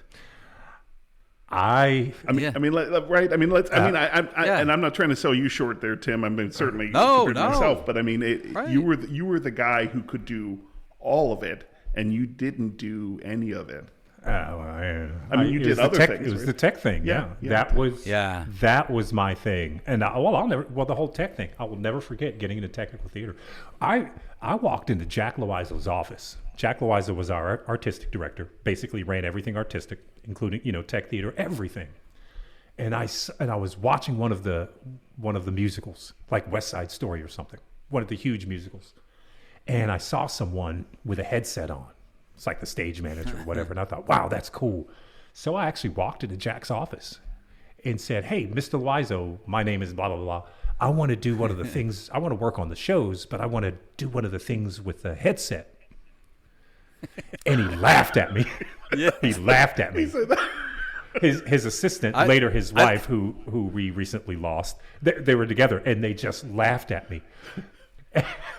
I mean, right? I mean, and I'm not trying to sell you short there, Tim. I mean, certainly myself, but I mean, you were the guy who could do all of it, and you didn't do any of it. You did other things. It was the tech thing. Yeah. That was my thing. And the whole tech thing. I will never forget getting into technical theater. I walked into Jack Loiseau's office. Jack Loiseau was our artistic director. Basically ran everything artistic, including tech theater, everything. And I was watching one of the musicals, like West Side Story or something, one of the huge musicals, and I saw someone with a headset on. It's like the stage manager or whatever. And I thought, wow, that's cool. So I actually walked into Jack's office and said, "Hey, Mr. Loiseau, my name is blah, blah, blah. I want to do one of the things. I want to work on the shows, but I want to do one of the things with the headset." And he laughed at me. Yeah. He laughed at me. His assistant, later his wife, who we recently lost, they were together, and they just laughed at me.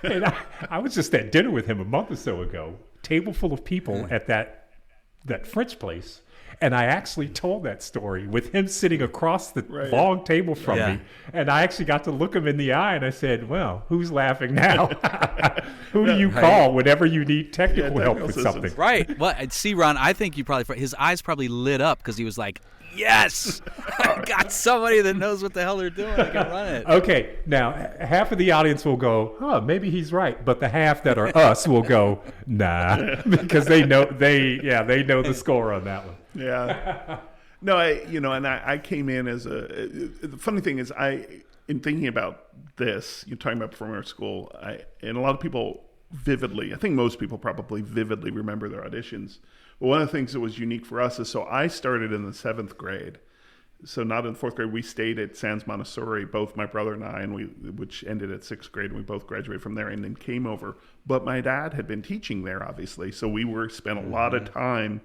And I was just at dinner with him a month or so ago, table full of people at that French place, And I actually told that story with him sitting across the Right. long table from Yeah. me. And I actually got to look him in the eye and I said, well, who's laughing now? Who do you call whenever you need technical help with technical something? Right. Well, see, Ron, I think you probably his eyes probably lit up because he was like, "Yes, I got somebody that knows what the hell they're doing. I can run it." Okay, now half of the audience will go, "Huh, maybe he's right," but the half that are us will go, "Nah," because they know the score on that one. Yeah. No, I came in as the funny thing is in thinking about this, you're talking about performing arts school, and a lot of people vividly, I think most people probably vividly remember their auditions. But one of the things that was unique for us is, so I started in the 7th grade. So not in 4th grade. We stayed at Sans Montessori, both my brother and I, which ended at 6th grade, and we both graduated from there and then came over. But my dad had been teaching there, obviously. So we spent a lot of time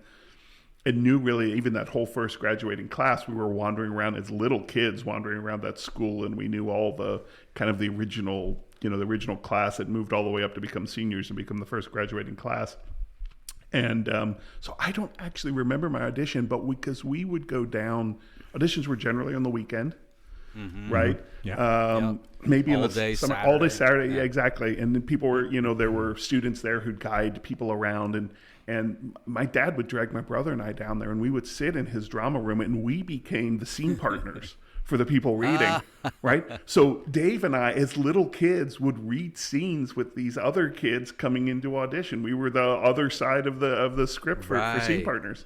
and knew really, even that whole first graduating class, we were wandering around as little kids, wandering around that school, and we knew all the kind of the original class that moved all the way up to become seniors and become the first graduating class. And so I don't actually remember my audition, but because we would go down, auditions were generally on the weekend, right? Yeah. Maybe All in the day summer, Saturday. all day Saturday, yeah, exactly. And then people were, there were students there who'd guide people around, and my dad would drag my brother and I down there, and we would sit in his drama room, and we became the scene partners for the people reading, right? So Dave and I, as little kids, would read scenes with these other kids coming into audition. We were the other side of the script for scene Right. partners.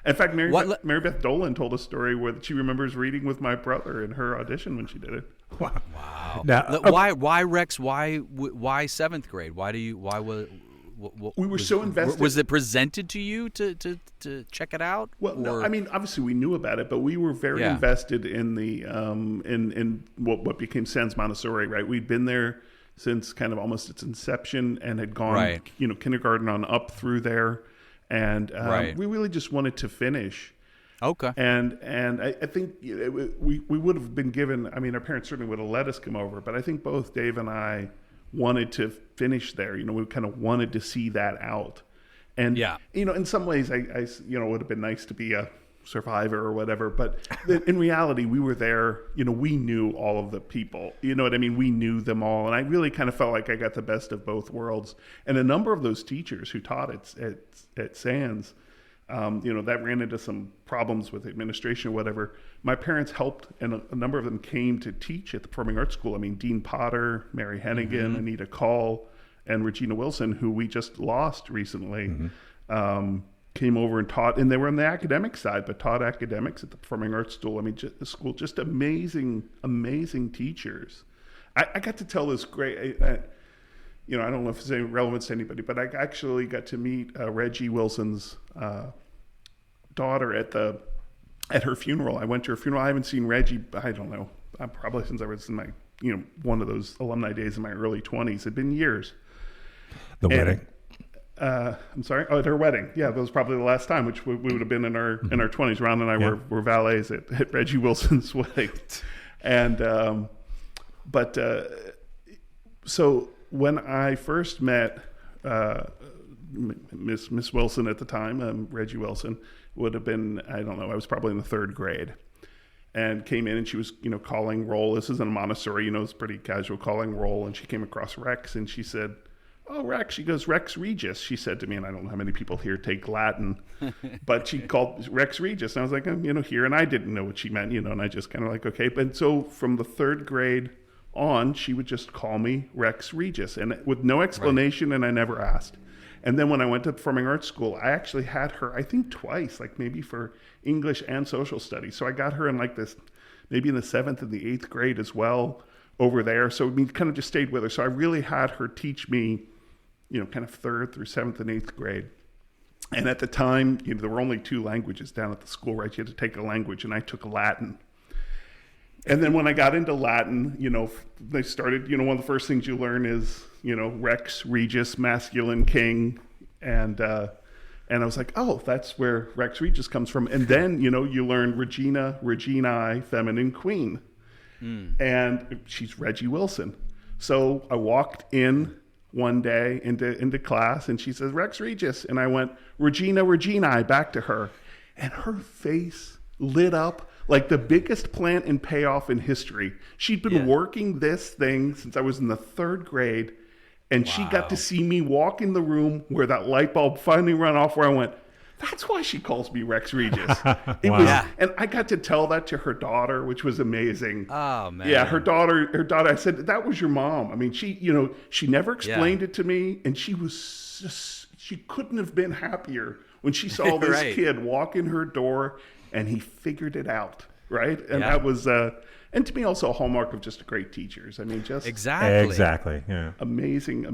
In fact, Mary Beth Dolan told a story where she remembers reading with my brother in her audition when she did it. Wow. Now, Why Rex? Why 7th grade? Why was We were so invested. Was it presented to you to check it out? Well, no, I mean, obviously we knew about it, but we were very invested in the in what became Sans Montessori, right? We'd been there since kind of almost its inception and had gone, kindergarten on up through there, and we really just wanted to finish. Okay. And I think we would have been given. I mean, our parents certainly would have let us come over, but I think both Dave and I wanted to finish there. We kind of wanted to see that out. And, in some ways, I it would have been nice to be a survivor or whatever. But in reality, we were there. We knew all of the people. You know what I mean? We knew them all. And I really kind of felt like I got the best of both worlds. And a number of those teachers who taught at Sans, that ran into some problems with administration or whatever. My parents helped, and a number of them came to teach at the Performing Arts School. I mean, Dean Potter, Mary Hennigan, Anita Call, and Regina Wilson, who we just lost recently, came over and taught. And they were on the academic side, but taught academics at the Performing Arts School. I mean, just amazing, amazing teachers. I got to tell this great... I don't know if it's any relevance to anybody, but I actually got to meet Reggie Wilson's daughter at her funeral. I went to her funeral. I haven't seen Reggie, I don't know, probably since I was in my, one of those alumni days in my early 20s. It'd been years. Wedding. I'm sorry. Oh, at her wedding. Yeah, that was probably the last time, which we would have been in our 20s. Ron and I were valets at Reggie Wilson's wedding, and so when I first met Miss Wilson at the time, Reggie Wilson, would have been, I don't know, I was probably in the 3rd grade, and came in and she was, calling roll. This isn't a Montessori, it's pretty casual, calling roll, and she came across Rex and she said, "Oh, Rex," she goes, "Rex Regis," she said to me, and I don't know how many people here take Latin, but she called Rex Regis, and I was like, here, and I didn't know what she meant, and I just kind of like, okay. But so from the 3rd grade on, she would just call me Rex Regis, and with no explanation, and I never asked. And then when I went to Performing Arts School, I actually had her, I think twice, like maybe for English and social studies. So I got her in like this, maybe in the 7th and the 8th grade as well over there. So we kind of just stayed with her. So I really had her teach me, kind of 3rd through 7th and 8th grade. And at the time, there were only 2 languages down at the school, right? You had to take a language, and I took Latin. And then when I got into Latin, they started, one of the first things you learn is, Rex Regis, masculine king. And I was like, oh, that's where Rex Regis comes from. And then, you learn Regina, Reginae, feminine queen. And she's Reggie Wilson. So I walked in one day into class, and she says, "Rex Regis." And I went, "Regina, Reginae," back to her. and her face lit up like the biggest plant and payoff in history. She'd been working this thing since I was in the 3rd grade, and she got to see me walk in the room where that light bulb finally went off, where I went, that's why she calls me Rex Regis. It was, and I got to tell that to her daughter, which was amazing. Oh man. Yeah, her daughter, I said, that was your mom. I mean, she never explained it to me, and she couldn't have been happier when she saw this kid walk in her door and he figured it out. Right. And that was, and to me also a hallmark of just great teachers. I mean, just exactly. Yeah. Amazing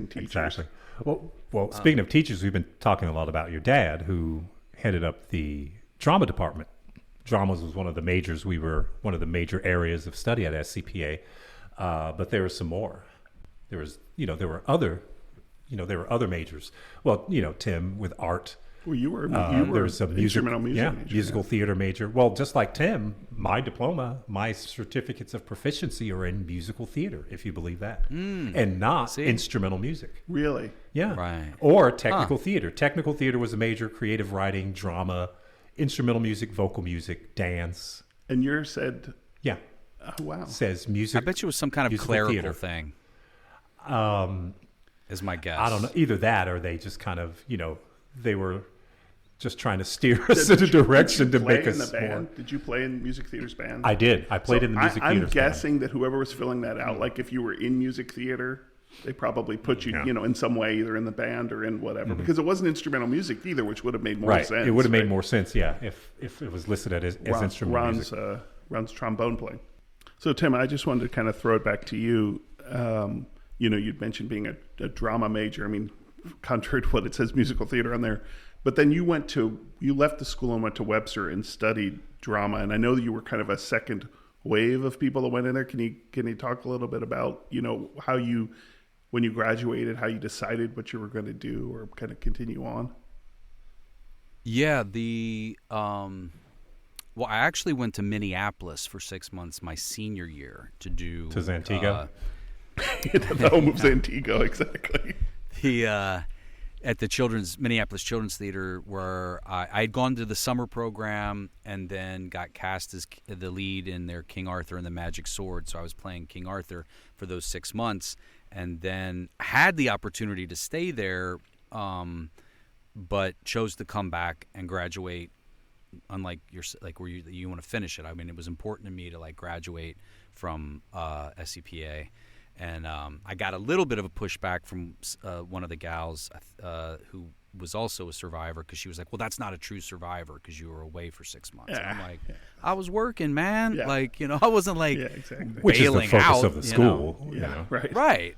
teachers. Exactly. Well, speaking of teachers, we've been talking a lot about your dad, who headed up the drama department. Dramas was one of the majors. We were one of the major areas of study at SCPA, but there was some more. There were other majors. Well, Tim with art. Well, you were there was a instrumental music major, musical theater major. Well, just like Tim, my diploma, my certificates of proficiency are in musical theater, if you believe that, and not instrumental music. Really? Yeah. Right. Or technical theater. Technical theater was a major: creative writing, drama, instrumental music, vocal music, dance. And yours said, yeah. Oh, wow. Says music. I bet you it was some kind of clerical theater thing. Is my guess. I don't know. Either that, or they just kind of, they were just trying to steer us in a direction to make us more. Did you play in music theater's band? I did. I played in the music theater. I'm guessing that whoever was filling that out, like if you were in music theater, they probably put you, in some way, either in the band or in whatever, because it wasn't instrumental music either, which would have made more sense. It would have made more sense, if it was listed as instrumental music. Ron's trombone playing. So Tim, I just wanted to kind of throw it back to you. You'd mentioned being a drama major. I mean, contrary to what it says, musical theater on there. But then you left the school and went to Webster and studied drama. And I know that you were kind of a second wave of people that went in there. Can you talk a little bit about, how you, when you graduated, how you decided what you were going to do or kind of continue on? Yeah, well, I actually went to Minneapolis for 6 months my senior year to do... To Zantigo? The home of Zantigo, exactly. At the Minneapolis Children's Theater, where I had gone to the summer program and then got cast as the lead in their King Arthur and the Magic Sword. So I was playing King Arthur for those 6 months, and then had the opportunity to stay there, but chose to come back and graduate. Unlike where you want to finish it. I mean, it was important to me to graduate from SCPA. And I got a little bit of a pushback from one of the gals who was also a survivor, because she was like, well, that's not a true survivor because you were away for 6 months. And I'm like, I was working, man. Yeah. I wasn't exactly. Which is the bailing focus out of the school. Right.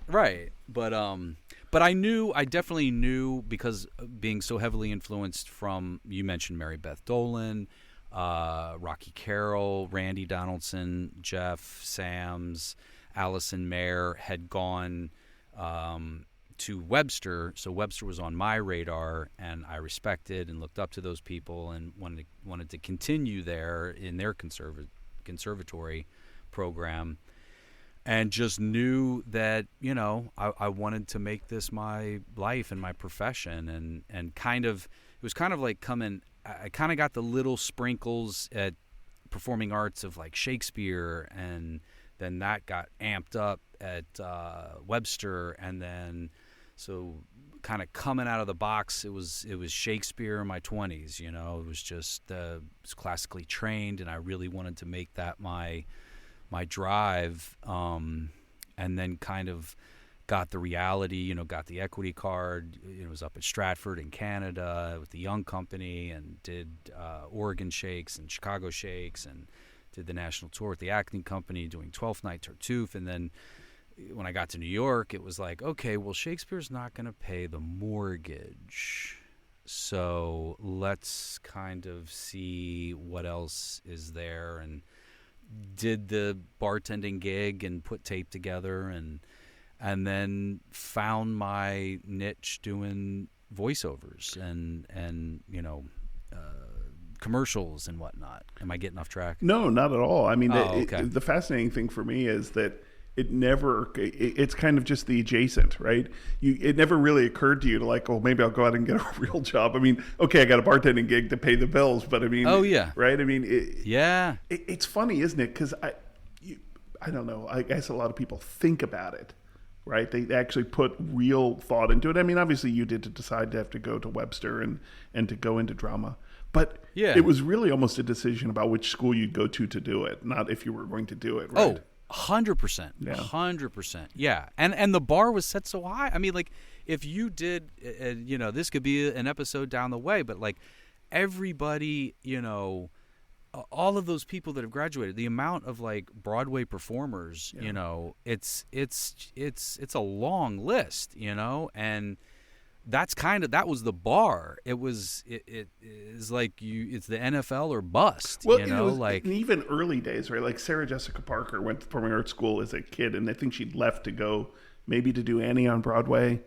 But I definitely knew, because being so heavily influenced from, you mentioned Mary Beth Dolan, Rocky Carroll, Randy Donaldson, Jeff Sams, Allison Mayer had gone to Webster, so Webster was on my radar, and I respected and looked up to those people and wanted to continue there in their conservatory program, and just knew that I wanted to make this my life and my profession, and it was kind of like I kind of got the little sprinkles at performing arts of like Shakespeare, and then that got amped up at Webster, and then so kind of coming out of the box, it was Shakespeare in my 20s. It was just was classically trained, and I really wanted to make that my drive, and then kind of got the reality, got the equity card. It was up at Stratford in Canada with the Young Company, and did Oregon Shakes and Chicago Shakes, and did the national tour with the Acting Company, doing 12th Night Tartuffe. And then when I got to New York, it was like, okay, well, Shakespeare's not going to pay the mortgage, so let's kind of see what else is there. And did the bartending gig and put tape together, and then found my niche doing voiceovers and commercials and whatnot. Am I getting off track? No, not at all. I mean, okay. the fascinating thing for me is that it's kind of just the adjacent, right? It never really occurred to you to like, oh, maybe I'll go out and get a real job. I mean, okay, I got a bartending gig to pay the bills, but I mean, oh yeah, right? I mean, it's funny, isn't it? Because I don't know. I guess a lot of people think about it, right? They actually put real thought into it. I mean, obviously you did to decide to have to go to Webster and to go into drama. But it was really almost a decision about which school you'd go to do it, not if you were going to do it, right? Oh, 100%. 100%. Yeah. And the bar was set so high. I mean, like, if you did, this could be an episode down the way, but like everybody, all of those people that have graduated, the amount of like Broadway performers, it's a long list, and that was the bar. It is like it's the NFL or bust. Well, in even early days, right? Like Sarah Jessica Parker went to performing arts school as a kid, and I think she'd left to go maybe to do Annie on Broadway,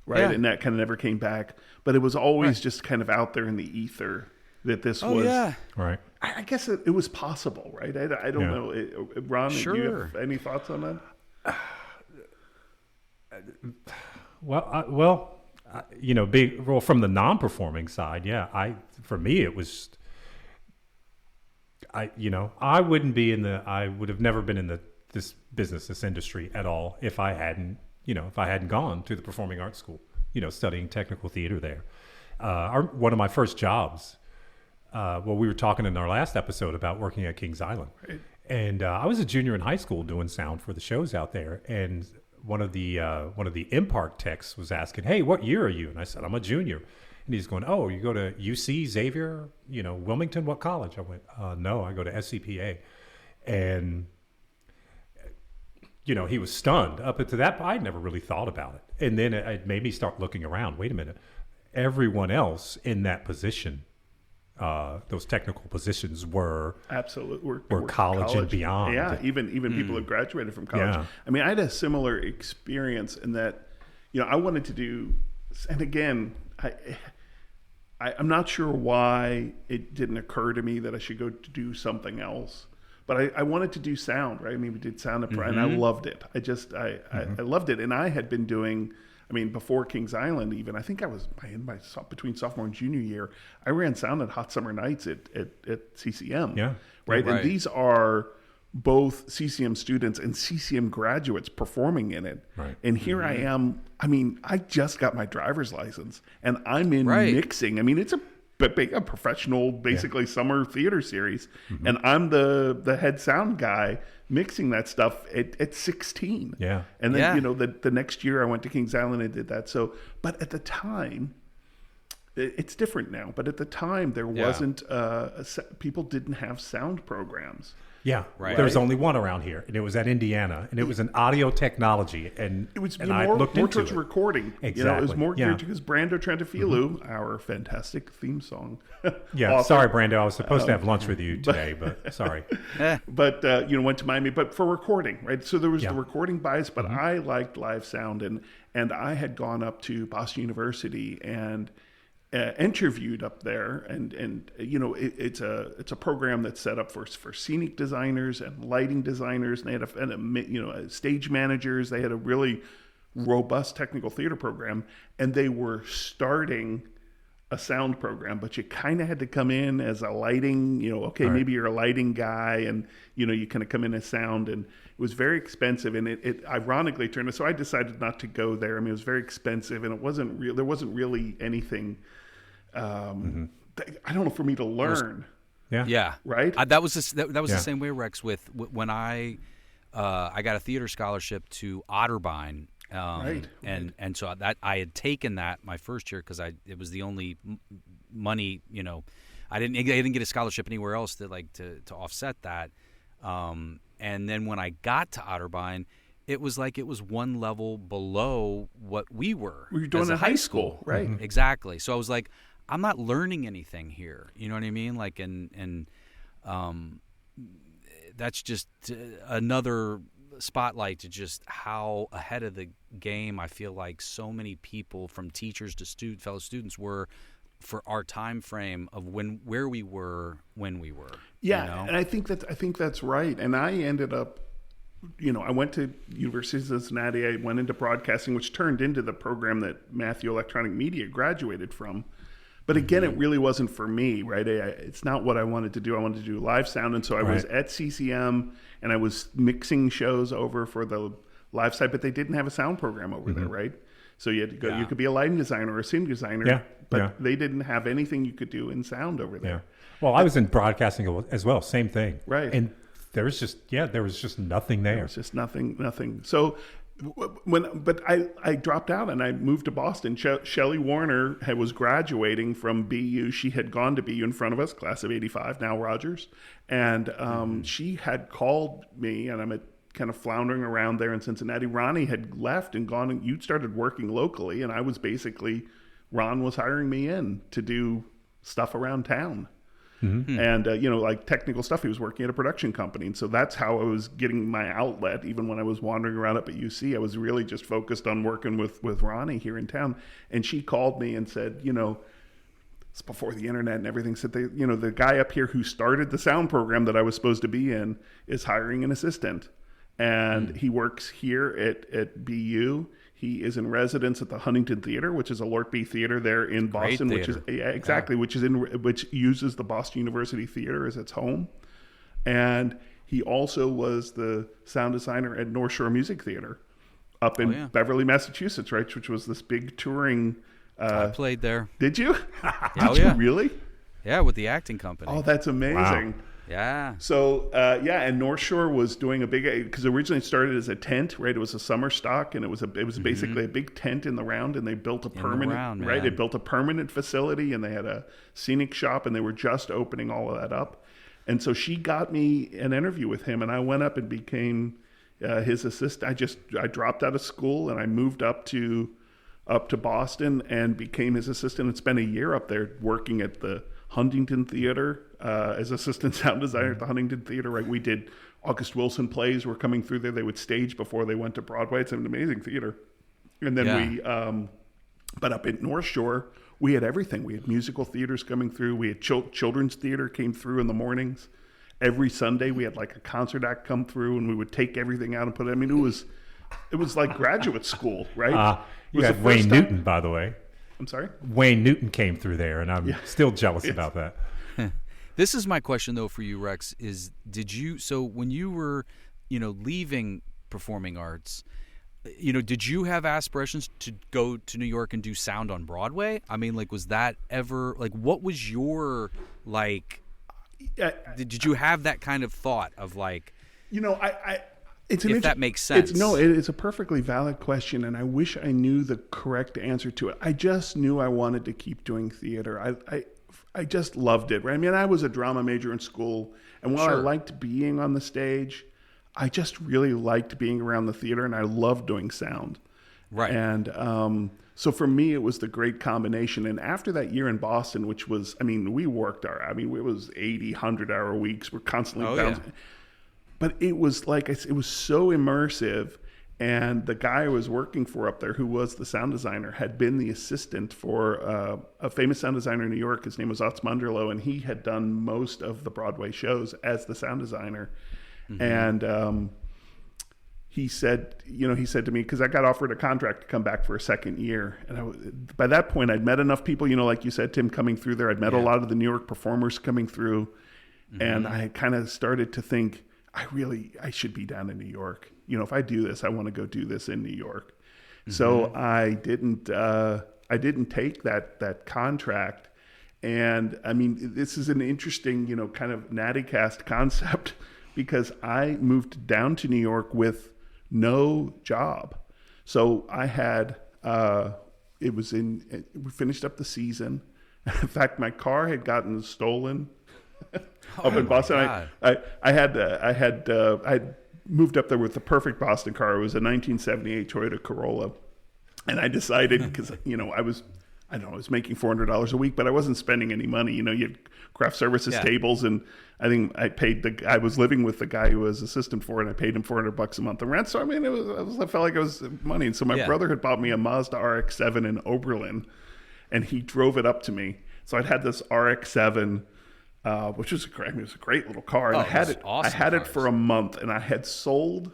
right? Yeah. And that kind of never came back. But it was always just kind of out there in the ether that this was. Yeah. Right. I guess it was possible, right? I don't know. Ron, sure. Do you have any thoughts on that? From the non-performing side, for me it was, I would have never been in this industry at all if I hadn't gone to the performing arts school, studying technical theater there. One of my first jobs, we were talking in our last episode about working at Kings Island, right. And I was a junior in high school doing sound for the shows out there, and one of the Impark techs was asking, "Hey, what year are you?" And I said, "I'm a junior." And he's going, "Oh, you go to UC, Xavier, Wilmington, what college?" I went, "No, I go to SCPA." And he was stunned. Up to that, I'd never really thought about it. And then it made me start looking around. Wait a minute, everyone else in that position, those technical positions were college and beyond. Yeah, even people that graduated from college. Yeah. I mean, I had a similar experience in that, I wanted to do, and again, I'm not sure why it didn't occur to me that I should go to do something else. But I wanted to do sound, right? I mean, we did sound, and I loved it. I loved it, and I had been doing. I mean, before Kings Island, even I think I was between sophomore and junior year. I ran sound at Hot Summer Nights at CCM. Yeah, right. And these are both CCM students and CCM graduates performing in it. Right. And here I am. I mean, I just got my driver's license, and I'm in mixing. I mean, it's a professional, basically summer theater series, and I'm the head sound guy mixing that stuff at 16. Yeah. And then, the next year I went to Kings Island and did that. So, but at the time, it's different now, but at the time there wasn't, people didn't have sound programs. Yeah, right. There was only one around here, and it was at Indiana, and it was an audio technology, and it was I looked more into towards it. Recording. Exactly. It was more geared because Brando Trentafilu, our fantastic theme song. Yeah, sorry, Brando, I was supposed to have lunch with you today, but sorry. But went to Miami, but for recording, right? So there was the recording bias, but I liked live sound, and I had gone up to Boston University and interviewed up there, and it's a program that's set up for scenic designers and lighting designers, and they had stage managers. They had a really robust technical theater program, and they were starting a sound program, but you kind of had to come in as a lighting, maybe you're a lighting guy, and you kind of come in as sound, and it was very expensive, and it ironically turned out. So I decided not to go there. I mean, it was very expensive, and it wasn't real. There wasn't really anything. I don't know, for me to learn. Yeah. Right. That was the same way, Rex. With when I got a theater scholarship to Otterbein. And so that I had taken that my first year because it was the only money, I didn't get a scholarship anywhere else to offset that. And then when I got to Otterbein, it was like it was one level below what we were. We were doing in high school, right? Mm-hmm. Exactly. So I was like, I'm not learning anything here. You know what I mean? Like, and that's just another spotlight to just how ahead of the game I feel like so many people, from teachers to fellow students, were for our time frame of where we were when we were. Yeah, and I think that's right. And I ended up I went to University of Cincinnati. I went into broadcasting, which turned into the program that Matthew Electronic Media graduated from. But again, it really wasn't for me, right? It's not what I wanted to do. I wanted to do live sound. And so I was at CCM, and I was mixing shows over for the live side, but they didn't have a sound program over there, right? So you had to go. You could be a lighting designer or a scene designer, but they didn't have anything you could do in sound over there. Yeah. Well, I was in broadcasting as well. Same thing. Right. And there was just nothing there. There was just nothing. So I dropped out and I moved to Boston. Shelley Warner was graduating from BU. She had gone to BU in front of us, class of 85, now Rogers. And she had called me, and I'm kind of floundering around there in Cincinnati. Ronnie had left and gone, and you started working locally. And I was Ron was hiring me in to do stuff around town. And, like technical stuff. He was working at a production company. And so that's how I was getting my outlet. Even when I was wandering around up at UC, I was really just focused on working with Ronnie here in town. And she called me and said, it's before the internet and everything, said, the guy up here who started the sound program that I was supposed to be in is hiring an assistant. And he works here at BU. He is in residence at the Huntington Theater, which is a Lort B theater there in Boston, which uses the Boston University Theater as its home. And he also was the sound designer at North Shore Music Theater up in Beverly, Massachusetts, right? Which was this big touring. I played there. Did you? Did you really? Yeah, with the acting company. Oh, that's amazing. Wow. Yeah. So, and North Shore was doing a big, because originally it started as a tent, right? It was a summer stock, and it was basically a big tent in the round, and they built a permanent, right? They built a permanent facility, and they had a scenic shop, and they were just opening all of that up. And so she got me an interview with him, and I went up and became his assistant. I dropped out of school, and I moved up to Boston and became his assistant and spent a year up there working at the Huntington Theater as assistant sound designer at the Huntington Theater. Right, we did August Wilson plays were coming through there. They would stage before they went to Broadway. It's an amazing theater. And then but up at North Shore, we had everything. We had musical theaters coming through. We had children's theater came through in the mornings. Every Sunday we had like a concert act come through, and we would take everything out and put it. I mean, it was like graduate school, right? You had Wayne Newton, by the way. I'm sorry? Wayne Newton came through there, and I'm still jealous about that. This is my question, though, for you, Rex, is so when you were, leaving performing arts, did you have aspirations to go to New York and do sound on Broadway? I mean, was that ever, what was your, did you have that kind of thought of, that makes sense. It's a perfectly valid question, and I wish I knew the correct answer to it. I just knew I wanted to keep doing theater. I just loved it. Right? I mean, I was a drama major in school, and while I liked being on the stage, I just really liked being around the theater, and I loved doing sound. Right. And so for me, it was the great combination. And after that year in Boston, which was, we worked it was 80, 100-hour weeks. We're constantly bouncing. Yeah. But it was it was so immersive. And the guy I was working for up there, who was the sound designer, had been the assistant for a famous sound designer in New York. His name was Utz Munderloh, and he had done most of the Broadway shows as the sound designer. And he said to me, because I got offered a contract to come back for a second year. And by that point, I'd met enough people, like you said, Tim, coming through there. I'd met a lot of the New York performers coming through. And I kind of started to think, I should be down in New York. If I do this, I want to go do this in New York. So I didn't take that contract. And this is an interesting, kind of NattyCast concept, because I moved down to New York with no job. So I had, we finished up the season. In fact, my car had gotten stolen up in Boston. I had moved up there with the perfect Boston car. It was a 1978 Toyota Corolla, and I decided, because I was making $400 a week, but I wasn't spending any money. You had craft services tables, and I think I was living with the guy who was assistant for it, and I paid him $400 a month in rent. So I felt like it was money. And so my brother had bought me a Mazda RX-7 in Oberlin, and he drove it up to me. So I'd had this RX-7. Which was it was a great little car. And I had it for a month, and I had sold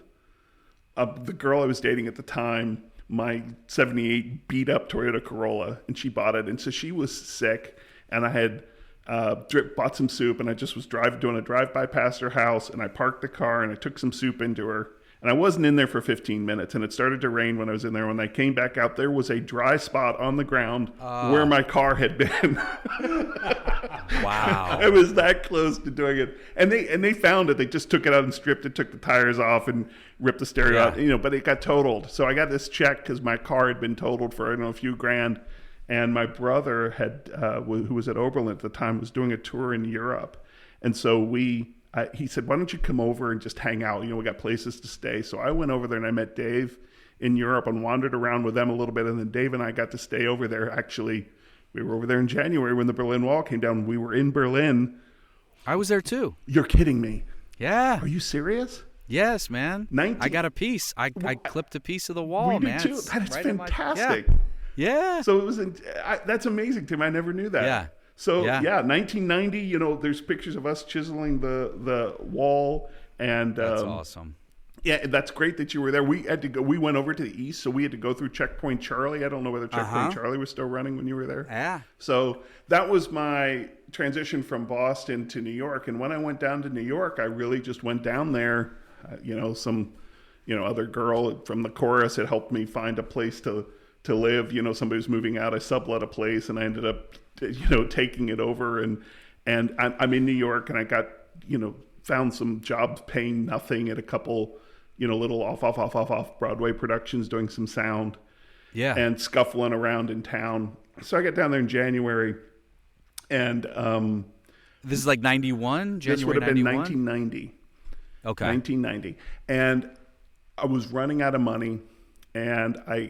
the girl I was dating at the time, my 78 beat up Toyota Corolla, and she bought it. And so she was sick, and I had bought some soup, and I just was doing a drive-by past her house, and I parked the car, and I took some soup into her. And I wasn't in there for 15 minutes, and it started to rain when I was in there. When I came back out, there was a dry spot on the ground where my car had been. Wow. I was that close to doing it. And they found it. They just took it out and stripped it, took the tires off, and ripped the stereo out. But it got totaled. So I got this check because my car had been totaled for, a few grand. And my brother had, who was at Oberlin at the time, was doing a tour in Europe. And so he said, why don't you come over and just hang out? We got places to stay. So I went over there and I met Dave in Europe and wandered around with them a little bit. And then Dave and I got to stay over there. Actually, we were over there in January when the Berlin Wall came down. We were in Berlin. I was there too. You're kidding me. Yeah. Are you serious? Yes, man. I got a piece. I clipped a piece of the wall, we man. Did too. That is right fantastic. Yeah. So it was. That's amazing, Tim. I never knew that. Yeah. So 1990. There's pictures of us chiseling the wall, and that's awesome. Yeah, that's great that you were there. We had to go. We went over to the east, so we had to go through Checkpoint Charlie. I don't know whether Checkpoint Charlie was still running when you were there. Yeah. So that was my transition from Boston to New York. And when I went down to New York, I really just went down there. Some other girl from the chorus had helped me find a place to live. Somebody was moving out. I sublet a place, and I ended up taking it over. And I'm in New York, and I got found some jobs paying nothing at a couple little off Broadway productions, doing some sound, and scuffling around in town. So I got down there in January, and this is like 91, January. This would have 91? been 1990. Okay, 1990, and I was running out of money, and I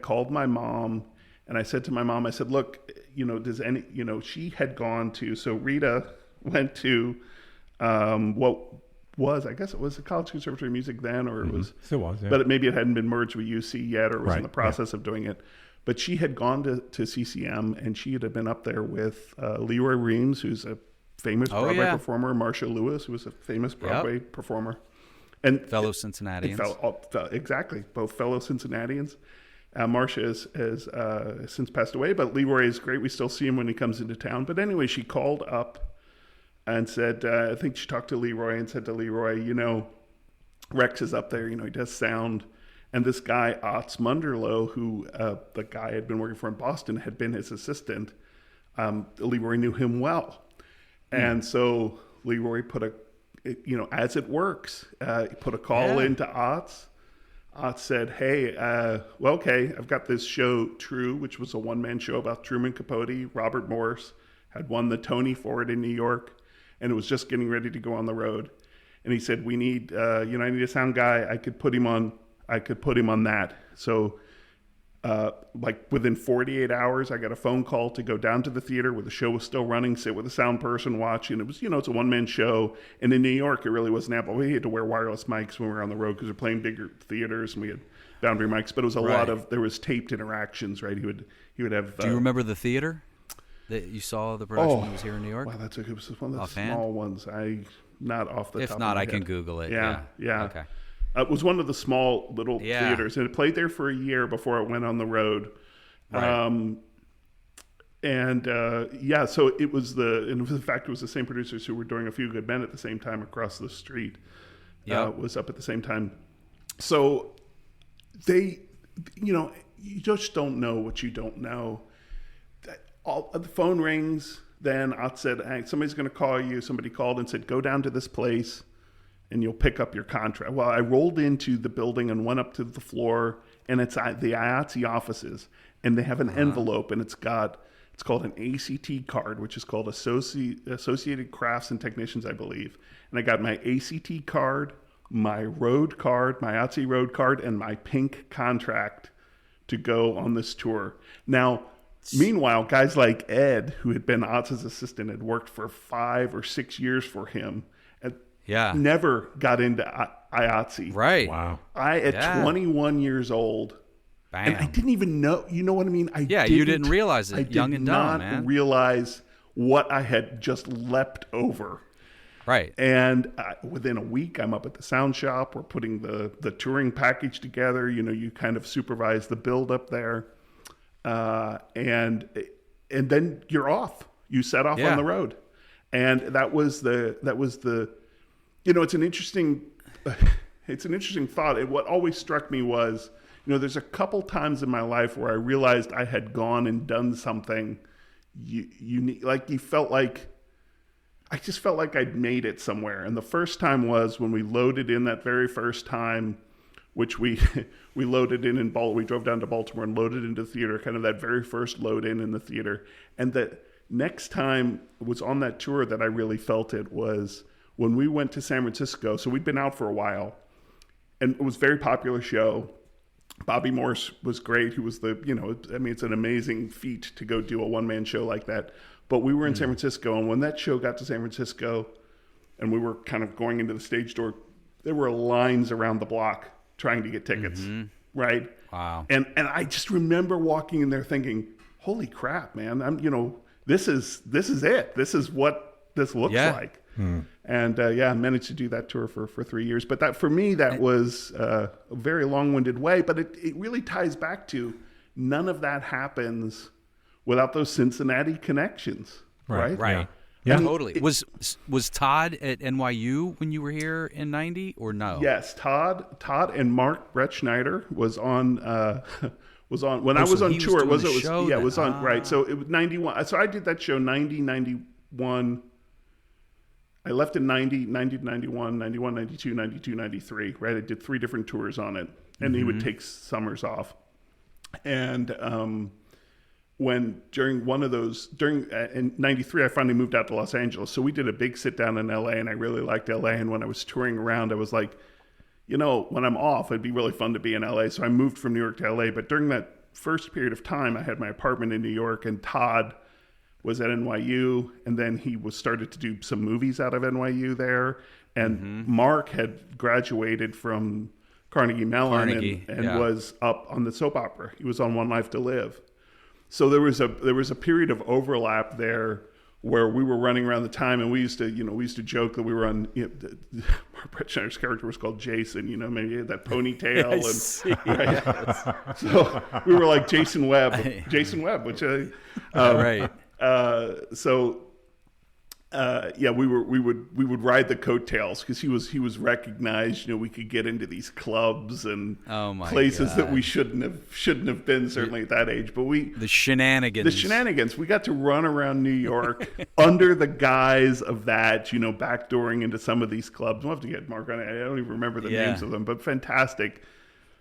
called my mom, and I said to my mom, I said, look, does any, she had gone to, so Rita went to what was, I guess it was the College Conservatory of Music then, or it was, It was, yeah. but maybe it hadn't been merged with UC yet, or it was in the process of doing it. But she had gone to CCM, and she had been up there with Leroy Reams, who's a famous Broadway performer, Marcia Lewis, who was a famous Broadway performer, and fellow Cincinnatians. Exactly, both fellow Cincinnatians. Marcia has since passed away, but Leroy is great. We still see him when he comes into town. But anyway, she called up and said, I think she talked to Leroy and said to Leroy, Rex is up there, he does sound. And this guy, Otz Munderloh, who the guy had been working for in Boston, had been his assistant. Leroy knew him well. And so Leroy put as it works, he put a call into Otz. Otz said, hey, okay, I've got this show, True, which was a one-man show about Truman Capote. Robert Morse had won the Tony for it in New York, and it was just getting ready to go on the road. And he said, we need, I need a sound guy. I could put him on that. So within 48 hours, I got a phone call to go down to the theater where the show was still running, sit with a sound person, watch. And it was, it's a one-man show. And in New York, it really wasn't Apple. We had to wear wireless mics when we were on the road because we're playing bigger theaters and we had boundary mics. But it was a lot of, there was taped interactions, right? He would have. Do you remember the theater that you saw the production when it was here in New York? Wow, it was one of the Offhand? small ones. Not off the top If not, of my I can head. Google it. Yeah. Okay. It was one of the small little theaters, and it played there for a year before it went on the road. Right. So it was in fact, it was the same producers who were doing A Few Good Men at the same time across the street. Was up at the same time. So they, you just don't know what you don't know. The phone rings. Then Ott said, hey, somebody's going to call you. Somebody called and said, go down to this place and you'll pick up your contract. Well, I rolled into the building and went up to the floor, and it's the IATSE offices, and they have an envelope, and it's called an ACT card, which is called Associated Crafts and Technicians, I believe. And I got my ACT card, my road card, my IATSE road card, and my pink contract to go on this tour. Now, meanwhile, guys like Ed, who had been Otz's assistant, had worked for 5 or 6 years for him, and never got into IATSE. Right. Wow. At 21 years old, Bam. and I didn't even know, you know what I mean? You didn't realize it, young and dumb, man. I did not realize what I had just leapt over. Right. And within a week, I'm up at the sound shop. We're putting the touring package together. You kind of supervise the build up there. And then you're off. You set off on the road. And that was the, it's an interesting thought. What always struck me was, there's a couple times in my life where I realized I had gone and done something unique. Like I just felt like I'd made it somewhere. And the first time was when we loaded in that very first time, which we loaded in Baltimore. We drove down to Baltimore and loaded into the theater, kind of that very first load in the theater. And that next time was on that tour that I really felt it was when we went to San Francisco. So we'd been out for a while, and it was a very popular show. Bobby Morse was great. He was it's an amazing feat to go do a one-man show like that. But we were in San Francisco, and when that show got to San Francisco and we were kind of going into the stage door, there were lines around the block trying to get tickets, right? Wow. And I just remember walking in there thinking, holy crap, man, this is it. This is what this looks like. And I managed to do that tour for 3 years. But that for me, that was a very long-winded way. But it really ties back to none of that happens without those Cincinnati connections, right? Right. Yeah. Totally. Was Todd at NYU when you were here in '90 or no? Yes, Todd and Mark Brett Schneider was on when I was on tour. It was on right. So it was 91. So I did that show 90, 91. I left in 90, 90 to 91, 91, 92, 92, 93, right? I did 3 different tours on it, and he would take summers off. And when during one of those, in 93, I finally moved out to Los Angeles. So we did a big sit down in LA, and I really liked LA. And when I was touring around, I was like, when I'm off, it'd be really fun to be in LA. So I moved from New York to LA. But during that first period of time, I had my apartment in New York, and Todd was at NYU, and then he started to do some movies out of NYU there. And Mark had graduated from Carnegie Mellon and was up on the soap opera. He was on One Life to Live. So there was a period of overlap there where we were running around the time, and we used to joke that we were on. Brett Schneider's character was called Jason. Maybe he had that ponytail, right? So we were like Jason Webb, which right. We would ride the coattails because he was recognized. We could get into these clubs and places that we shouldn't have been, certainly at that age. But the shenanigans. We got to run around New York under the guise of that, backdooring into some of these clubs. We'll have to get Mark on it. I don't even remember the names of them, but fantastic.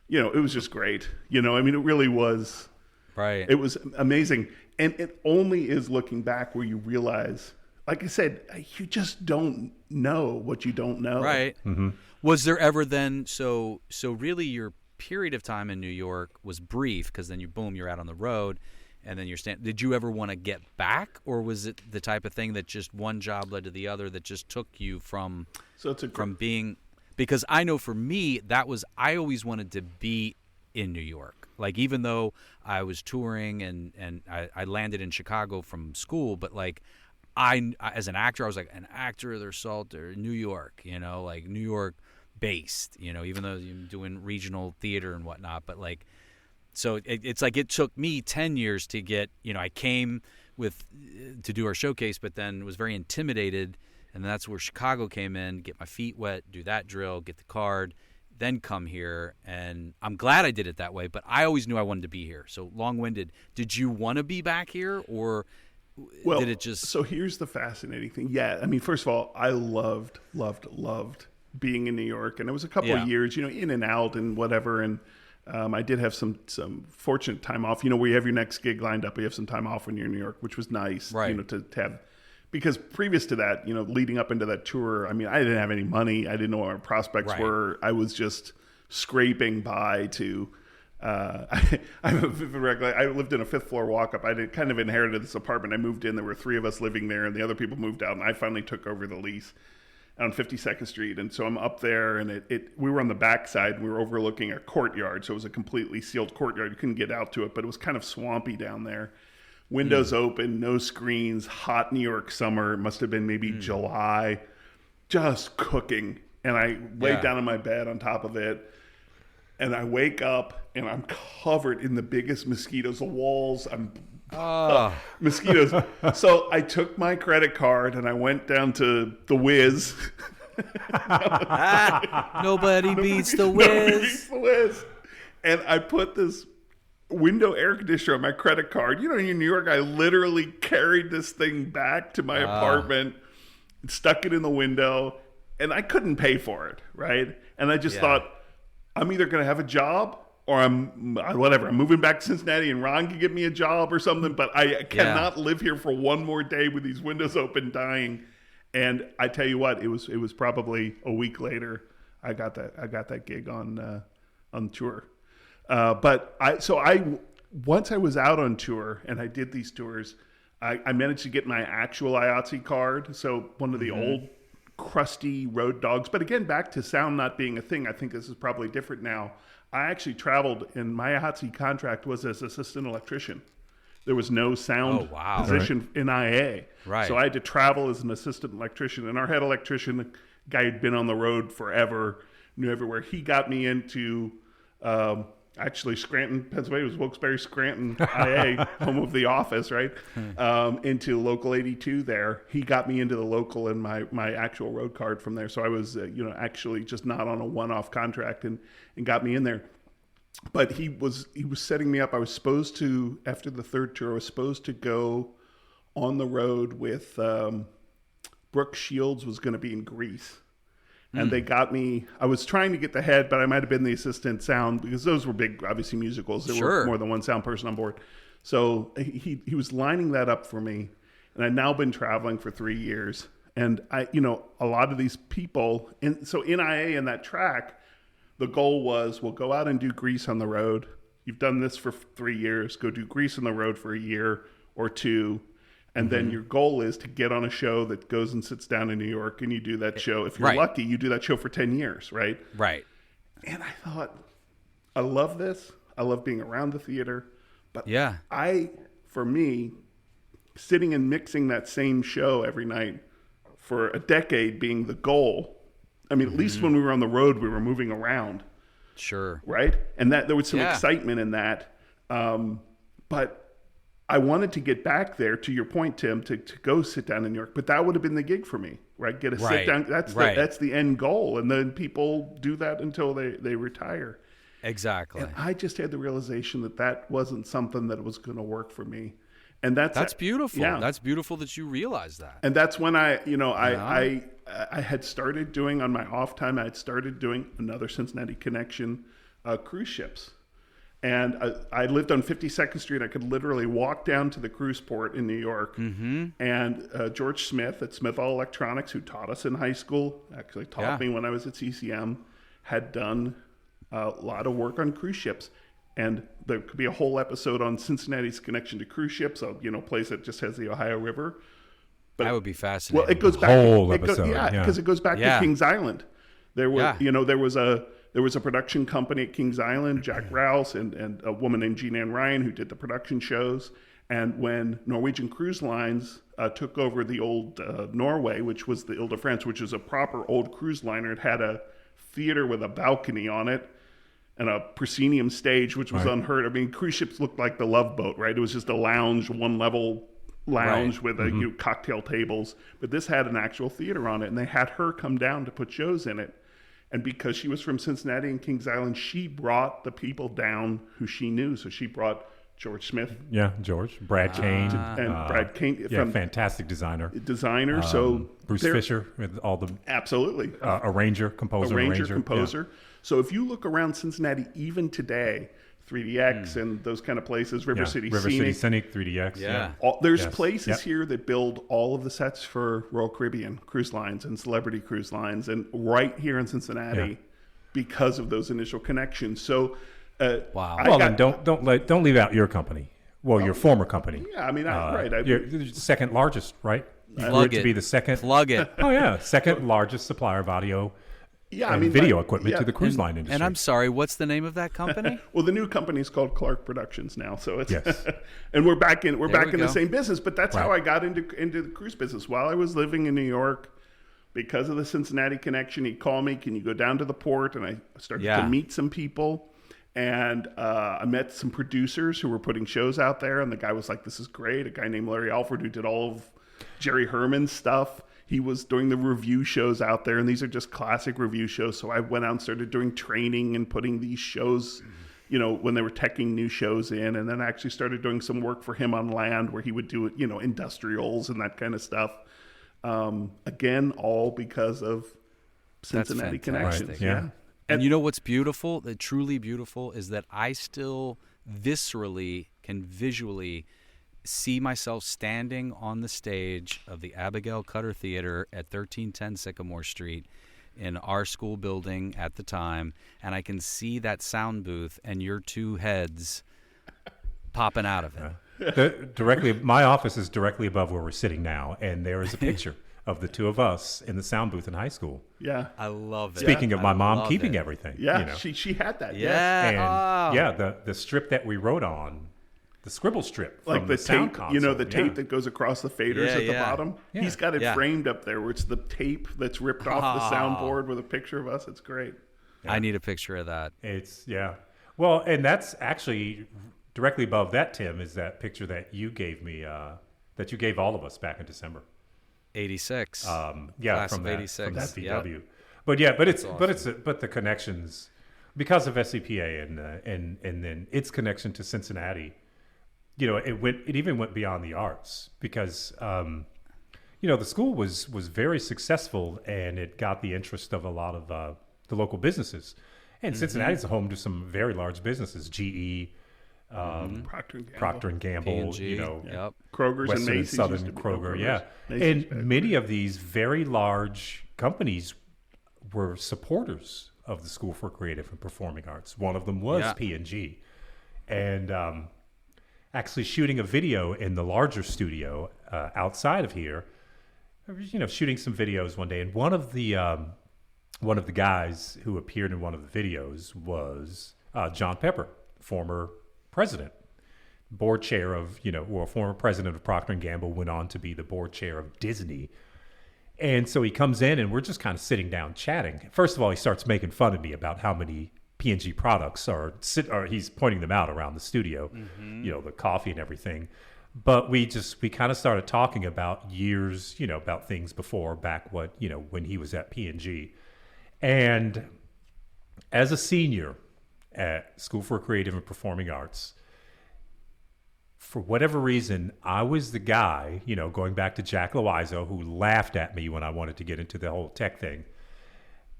It was just great. It really was. Right. It was amazing. And it only is looking back where you realize, like I said, you just don't know what you don't know. Right. Mm-hmm. Was there ever then, so really your period of time in New York was brief because then you're out on the road and then did you ever want to get back, or was it the type of thing that just one job led to the other that just took you from being, because I know for me, I always wanted to be in New York. Like, even though I was touring and I landed in Chicago from school, but like I as an actor, I was like an actor of their salt or New York, like New York based, even though you're doing regional theater and whatnot. But like, so it's like it took me 10 years to get, I came to do our showcase, but then was very intimidated. And that's where Chicago came in, get my feet wet, do that drill, get the card, then come here. And I'm glad I did it that way, but I always knew I wanted to be here. So long-winded. Did you want to be back here, or did it just... So here's the fascinating thing. Yeah, I mean, first of all, I loved being in New York. And it was a couple of years, in and out and whatever. And I did have some fortunate time off, where you have your next gig lined up. You have some time off when you're in New York, which was nice, right. To have... Because previous to that, leading up into that tour, I mean, I didn't have any money. I didn't know what our prospects were. I was just scraping by to, I have a vivid recollection. I lived in a 5th floor walk-up. I kind of inherited this apartment. I moved in. There were 3 of us living there, and the other people moved out. And I finally took over the lease on 52nd Street. And so I'm up there, and we were on the backside. We were overlooking a courtyard. So it was a completely sealed courtyard. You couldn't get out to it, but it was kind of swampy down there. Windows open, no screens, hot New York summer. It must have been maybe July. just cooking. And I lay down in my bed on top of it. And I wake up and I'm covered in the biggest mosquitoes. The walls, mosquitoes. So I took my credit card and I went down to the Wiz. Nobody beats the Nobody Wiz. beats the Wiz. And I put this window air conditioner on my credit card. You know, in New York, I literally carried this thing back to my apartment, stuck it in the window, and I couldn't pay for it, right? And I just thought, I'm either going to have a job or I'm moving back to Cincinnati and Ron can get me a job or something, but I cannot live here for one more day with these windows open dying. And I tell you what, it was probably a week later I got that gig on tour. But once I was out on tour and I did these tours, I managed to get my actual IATSE card. So one of the old crusty road dogs. But again, back to sound not being a thing, I think this is probably different now. I actually traveled, and my IATSE contract was as assistant electrician. There was no sound position in IA. Right. So I had to travel as an assistant electrician. And our head electrician, the guy who'd been on the road forever, knew everywhere. He got me into actually Scranton, Pennsylvania. It was Wilkes-Barre, Scranton, IA, home of The Office, right? Into Local 82 there. He got me into the local and my actual road card from there. So I was, actually just not on a one-off contract and got me in there. But he was setting me up. I was supposed to, after the third tour, I was supposed to go on the road with Brooke Shields was going to be in Greece. And they got me, I was trying to get the head, but I might have been the assistant sound because those were big, obviously, musicals. There were more than one sound person on board. So he was lining that up for me. And I've now been traveling for 3 years. And a lot of these people, so in IA and that track, the goal was, we'll go out and do Grease on the road. You've done this for 3 years. Go do Grease on the road for a year or two. And then your goal is to get on a show that goes and sits down in New York, and you do that show. If you're lucky, you do that show for 10 years, right? Right. And I thought, I love this. I love being around the theater. But for me, sitting and mixing that same show every night for a decade being the goal. I mean, at least when we were on the road, we were moving around. Sure. Right? And that there was some excitement in that. But I wanted to get back there, to your point, Tim, to go sit down in New York. But that would have been the gig for me, right? Get a sit down. That's the end goal. And then people do that until they retire. Exactly. And I just had the realization that wasn't something that was going to work for me. And that's beautiful. Yeah. That's beautiful that you realize that. And that's when I had started doing, on my off time, I had started doing another Cincinnati connection, cruise ships. And I lived on 52nd Street. I could literally walk down to the cruise port in New York. And George Smith at Smith All Electronics, who taught us in high school, actually taught me when I was at CCM, had done a lot of work on cruise ships. And there could be a whole episode on Cincinnati's connection to cruise ships, a place that just has the Ohio River. But that would be fascinating. Well, it goes back. Because it goes back to Kings Island. There was a production company at Kings Island, Jack Rouse, and a woman named Jean Ann Ryan who did the production shows. And when Norwegian Cruise Lines took over the old Norway, which was the Ile-de-France, which is a proper old cruise liner, it had a theater with a balcony on it and a proscenium stage, which was unheard of. I mean, cruise ships looked like the Love Boat, right? It was just a lounge, one-level lounge with cocktail tables. But this had an actual theater on it, and they had her come down to put shows in it. And because she was from Cincinnati and Kings Island, she brought the people down who she knew. So she brought George Smith. Yeah, George. Brad Kane. And Brad Kane. Fantastic designer. So Bruce Fisher with all the... Absolutely. Arranger, composer. Yeah. So if you look around Cincinnati, even today, 3DX and those kind of places, River City Scenic, 3DX. Yeah. There's places here that build all of the sets for Royal Caribbean Cruise Lines and Celebrity Cruise Lines, and right here in Cincinnati because of those initial connections. So, then don't leave out your company. Well, your former company. Yeah, I mean, you're the second largest, right? You Plug to be the second. Plug it. Oh yeah, second largest supplier of audio. Video equipment to the cruise line industry. And I'm sorry, what's the name of that company? Well, the new company is called Clark Productions now. So it's and we're back in the same business. But that's how I got into the cruise business. While I was living in New York, because of the Cincinnati connection, he'd call me, can you go down to the port? And I started to meet some people. And I met some producers who were putting shows out there. And the guy was like, this is great. A guy named Larry Alford, who did all of Jerry Herman's stuff. He was doing the review shows out there. And these are just classic review shows. So I went out and started doing training and putting these shows, you know, when they were teching new shows in. And then I actually started doing some work for him on land where he would do, you know, industrials and that kind of stuff. Again, all because of Cincinnati connections. Right. Yeah. And you know what's beautiful, truly beautiful, is that I still viscerally can visually see myself standing on the stage of the Abigail Cutter Theater at 1310 Sycamore Street in our school building at the time, and I can see that sound booth and your two heads popping out of it. My office is directly above where we're sitting now, and there is a picture of the two of us in the sound booth in high school. Yeah. I love it. Speaking of my mom keeping everything. Yeah, you know. she had that. Yeah. Yes. And the strip that we wrote on, the scribble strip from Like the sound tape, console. you know, the tape that goes across the faders at the bottom. Yeah. He's got it framed up there where it's the tape that's ripped off the soundboard with a picture of us. It's great. Yeah. I need a picture of that. Well, and that's actually directly above that, Tim, is that picture that you gave me, that you gave all of us back in December. 86. Class of from 86. From that VW. Yep. But the connections because of SCPA and then its connection to Cincinnati. You know, it even went beyond the arts because you know, the school was very successful and it got the interest of a lot of the local businesses. And Cincinnati's a home to some very large businesses, GE, Procter and Gamble, P&G, you know, Kroger's Western and Macy's, Southern Kroger, Macy's and many of these very large companies were supporters of the School for Creative and Performing Arts. One of them was P&G, and actually shooting a video in the larger studio outside of here. I was, you know, shooting some videos one day, and one of the guys who appeared in one of the videos was John Pepper, former president, board chair of, you know, well, former president of Procter & Gamble, went on to be the board chair of Disney. And so he comes in and we're just kind of sitting down chatting. First of all, he starts making fun of me about how many P&G products are he's pointing them out around the studio, you know, the coffee and everything. But we kind of started talking about years, you know, about things before, back when he was at P&G. And as a senior at School for Creative and Performing Arts, for whatever reason, I was the guy, you know, going back to Jack Loizo, who laughed at me when I wanted to get into the whole tech thing.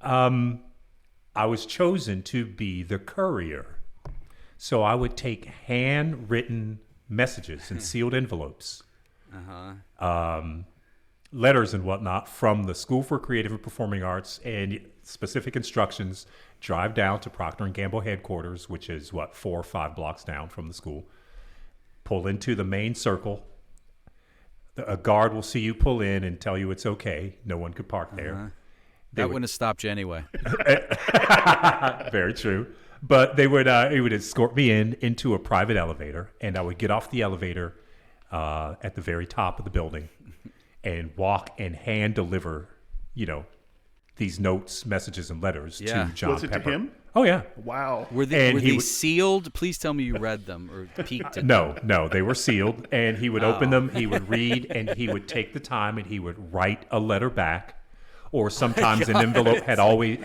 I was chosen to be the courier. So I would take handwritten messages in sealed envelopes, letters and whatnot from the School for Creative and Performing Arts, and specific instructions, drive down to Procter & Gamble headquarters, which is 4 or 5 blocks down from the school, pull into the main circle. A guard will see you pull in and tell you it's okay. No one could park there. That wouldn't have stopped you anyway. Very true. But it would escort me into a private elevator, and I would get off the elevator at the very top of the building and walk and hand deliver, you know, these notes, messages, and letters to John Was it Pepper. to him? Oh, yeah. Wow. Were they sealed? Please tell me you read them or peeked at them. No, they were sealed, and he would open them, he would read, and he would take the time and he would write a letter back. Or sometimes an envelope had already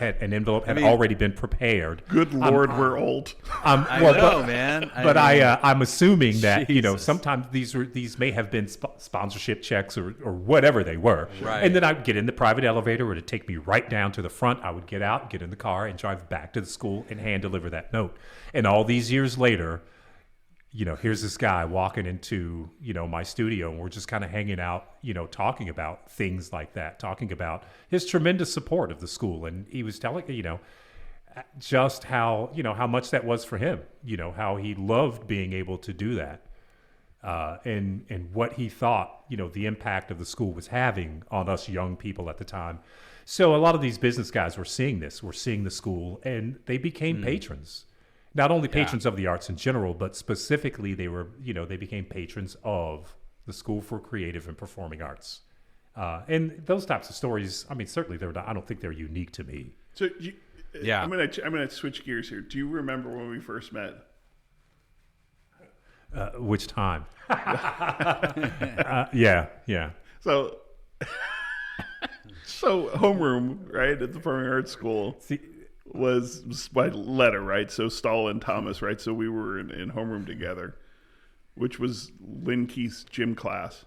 been prepared. Good Lord, we're old. I know, man. I'm assuming that you know sometimes these may have been sponsorship checks or whatever they were. Right. And then I'd get in the private elevator, or it'd take me right down to the front. I would get out, get in the car, and drive back to the school and hand deliver that note. And all these years later, you know, here's this guy walking into, you know, my studio, and we're just kind of hanging out, you know, talking about things like that, talking about his tremendous support of the school. And he was telling, you know, just how, you know, how much that was for him, you know, how he loved being able to do that. And what he thought, you know, the impact of the school was having on us young people at the time. So a lot of these business guys were seeing the school, and they became patrons. Not only patrons of the arts in general, but specifically they became patrons of the School for Creative and Performing Arts. And those types of stories, I mean, certainly they're not, I don't think they're unique to me. So, Yeah. I'm gonna switch gears here. Do you remember when we first met? Which time? Yeah. So, homeroom, right, at the Performing Arts School See, was by letter, right? So Stahl and Thomas, right? So we were in homeroom together, which was Lynn Keith's gym class.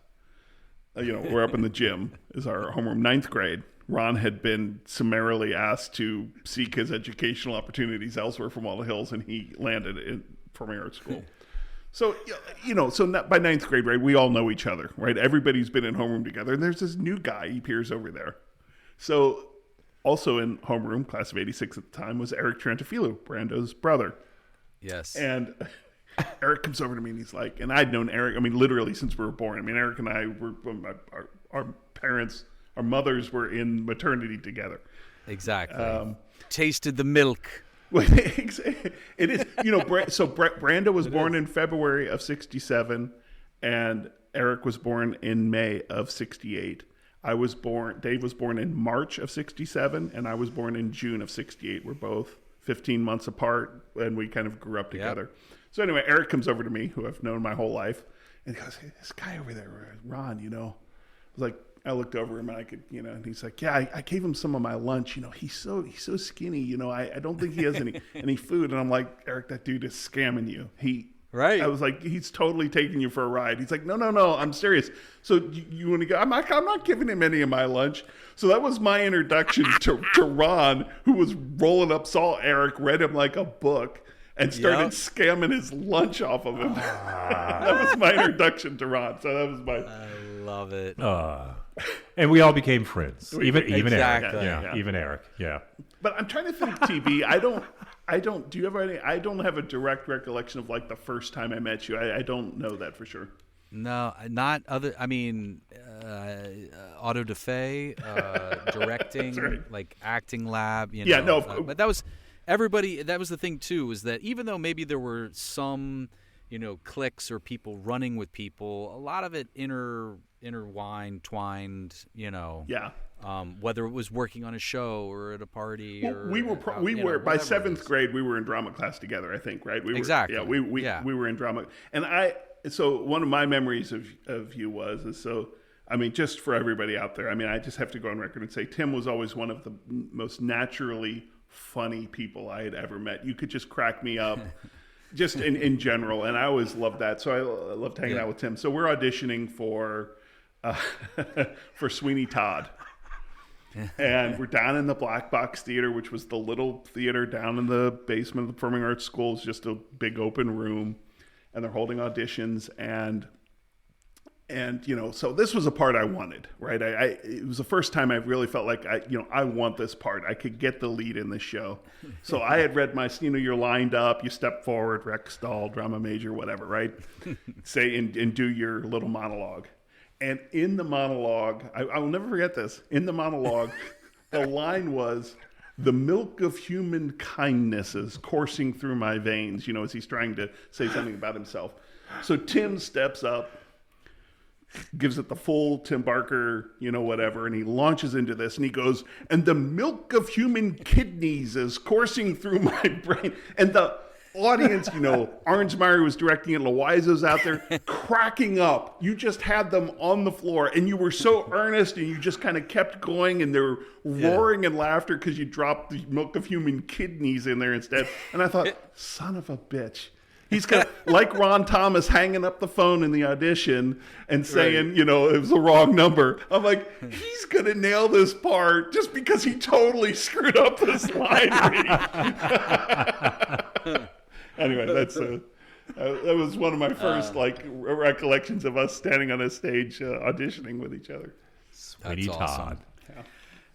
We're up in the gym is our homeroom, 9th grade. Ron had been summarily asked to seek his educational opportunities elsewhere from Walnut Hills, and he landed in Performing Arts School. So, by 9th grade, right, we all know each other, right? Everybody's been in homeroom together, and there's this new guy, he appears over there. So, also in homeroom, class of 86 at the time, was Eric Trentafilou, Brando's brother. Yes. And Eric comes over to me, and he's like, and I'd known Eric, I mean, literally since we were born. I mean, Eric and I were, our parents, our mothers were in maternity together. Exactly. Tasted the milk. It is, so Brando was born in February of 67, and Eric was born in May of 68. Dave was born in March of 67, and I was born in June of 68. We're both 15 months apart, and we kind of grew up together. Yep. So anyway, Eric comes over to me, who I've known my whole life, and he goes, "Hey, this guy over there, Ron, I was like, I looked over him and I could, and he's like, yeah, I gave him some of my lunch. He's so skinny. I don't think he has any food. And I'm like, Eric, that dude is scamming you. Right. I was like, he's totally taking you for a ride. He's like, no, I'm serious. So you want to go? I'm not giving him any of my lunch. So that was my introduction to Ron, who was rolling up, saw Eric, read him like a book, and started scamming his lunch off of him. That was my introduction to Ron. So that was my. I love it. And we all became friends. Even exactly. Eric. Yeah, even Eric. Yeah. But I'm trying to think, TB. Do you have any? I don't have a direct recollection of like the first time I met you. I don't know that for sure. No, not other. I mean, auto da fe, directing, right. like acting lab. But that was everybody. That was the thing too. Is that even though maybe there were some, cliques or people running with people, a lot of it twined. Yeah. Whether it was working on a show or at a party, well, or we were by 7th grade. We were in drama class together. I think, right? Exactly. We were in drama, and So one of my memories of you just for everybody out there, I just have to go on record and say Tim was always one of the most naturally funny people I had ever met. You could just crack me up. Just in general, and I always loved that. So I loved hanging out with Tim. So we're auditioning for Sweeney Todd, and we're down in the Black Box Theater, which was the little theater down in the basement of the Performing Arts School. It's just a big open room, and they're holding auditions, and so this was a part I wanted, right? It was the first time I really felt like I want this part. I could get the lead in this show. So I had read my, you're lined up, you step forward, Rex Stahl, drama major, whatever, right? Say and do your little monologue. And in the monologue, I will never forget this. In the monologue, the line was, "The milk of human kindness is coursing through my veins," as he's trying to say something about himself. So Tim steps up, gives it the full Tim Barker, whatever, and he launches into this, and he goes, "And the milk of human kidneys is coursing through my brain." And the audience, Arnsmeyer was directing it, Loizo's out there cracking up. You just had them on the floor, and you were so earnest, and you just kind of kept going, and they were roaring in laughter because you dropped the milk of human kidneys in there instead. And I thought, son of a bitch. He's got, like Ron Thomas, hanging up the phone in the audition and saying, it was the wrong number. I'm like, he's going to nail this part just because he totally screwed up this line reading. Anyway, that was one of my first recollections of us standing on a stage auditioning with each other. Sweeney Todd. Awesome. Yeah.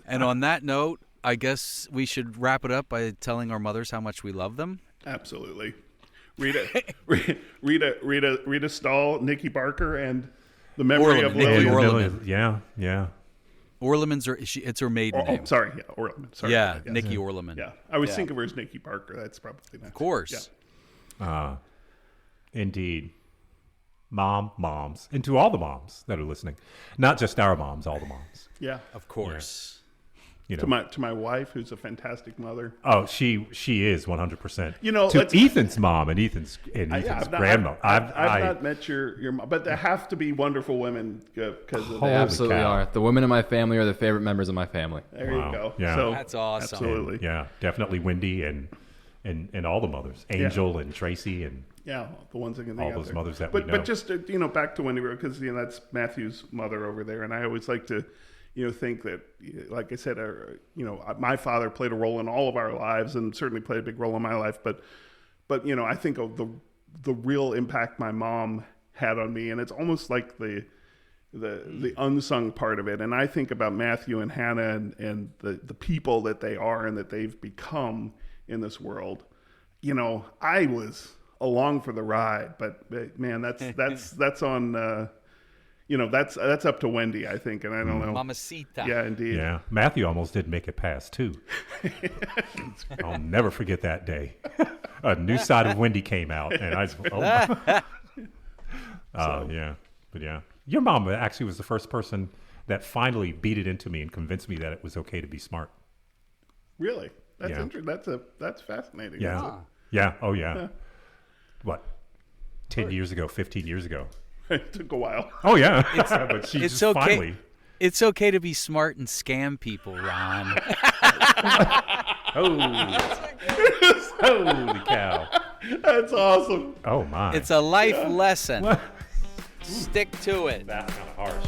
And on that note, I guess we should wrap it up by telling our mothers how much we love them. Absolutely. Rita Stahl, Nikki Barker, and the memory of Orleman. Yeah. Orleman's it's her maiden name. Sorry, Orleman. Sorry. Yeah, Nikki Orleman. Yeah, I was thinking of her as Nikki Barker. That's probably not. Of course. Indeed. moms, and to all the moms that are listening, not just our moms, all the moms. Yeah. Of course. You know, To my wife, who's a fantastic mother. oh, she is 100%. You know, to let's- Ethan's mom and Ethan's grandma. I've not met your mom, but there have to be wonderful women because of Holy that. Absolutely cow. are. The women in my family are the favorite members of my family. There Wow. you go. Yeah. So, That's awesome. Absolutely. Yeah, definitely Wendy and all the mothers, Angel and Tracy and Yeah, the ones I can think all out those there. mothers that we but know. But just back to Wendy Road, because that's Matthew's mother over there, and I always like to think that, like I said, my father played a role in all of our lives, and certainly played a big role in my life. But I think of the real impact my mom had on me, and it's almost like the unsung part of it. And I think about Matthew and Hannah and the people that they are and that they've become in this world. I was along for the ride, but man, that's on. That's up to Wendy, I think, and I don't know. Mamacita. Yeah, indeed. yeah, Matthew almost didn't make it past too. I'll never forget that day. A new side of Wendy came out, and yeah, but yeah, your mom actually was the first person that finally beat it into me and convinced me that it was okay to be smart. Really, that's Yeah. interesting. That's fascinating. Yeah, That's yeah, oh yeah. What? 10 years ago, 15 years ago. it took a while. Oh yeah, but she It's just okay. finally. It's okay to be smart and scam people, Ron. Holy cow! That's awesome. Oh my! It's a life lesson. Stick to it. That's kind of harsh.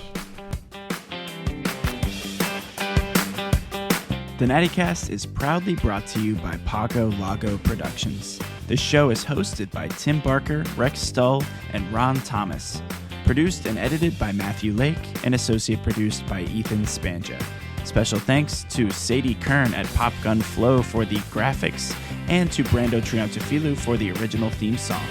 The NattyCast is proudly brought to you by Pago Lago Productions. This show is hosted by Tim Barker, Rex Stull, and Ron Thomas. Produced and edited by Matthew Lake and associate produced by Ethan Spanja. Special thanks to Sadie Kern at Pop Gun Flow for the graphics and to Brando Triantafilu for the original theme song.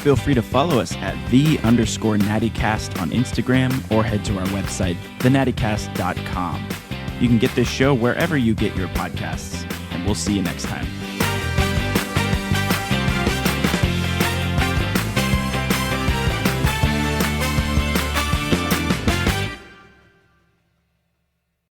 Feel free to follow us at _NattyCast on Instagram or head to our website, thenattycast.com. You can get this show wherever you get your podcasts, and we'll see you next time.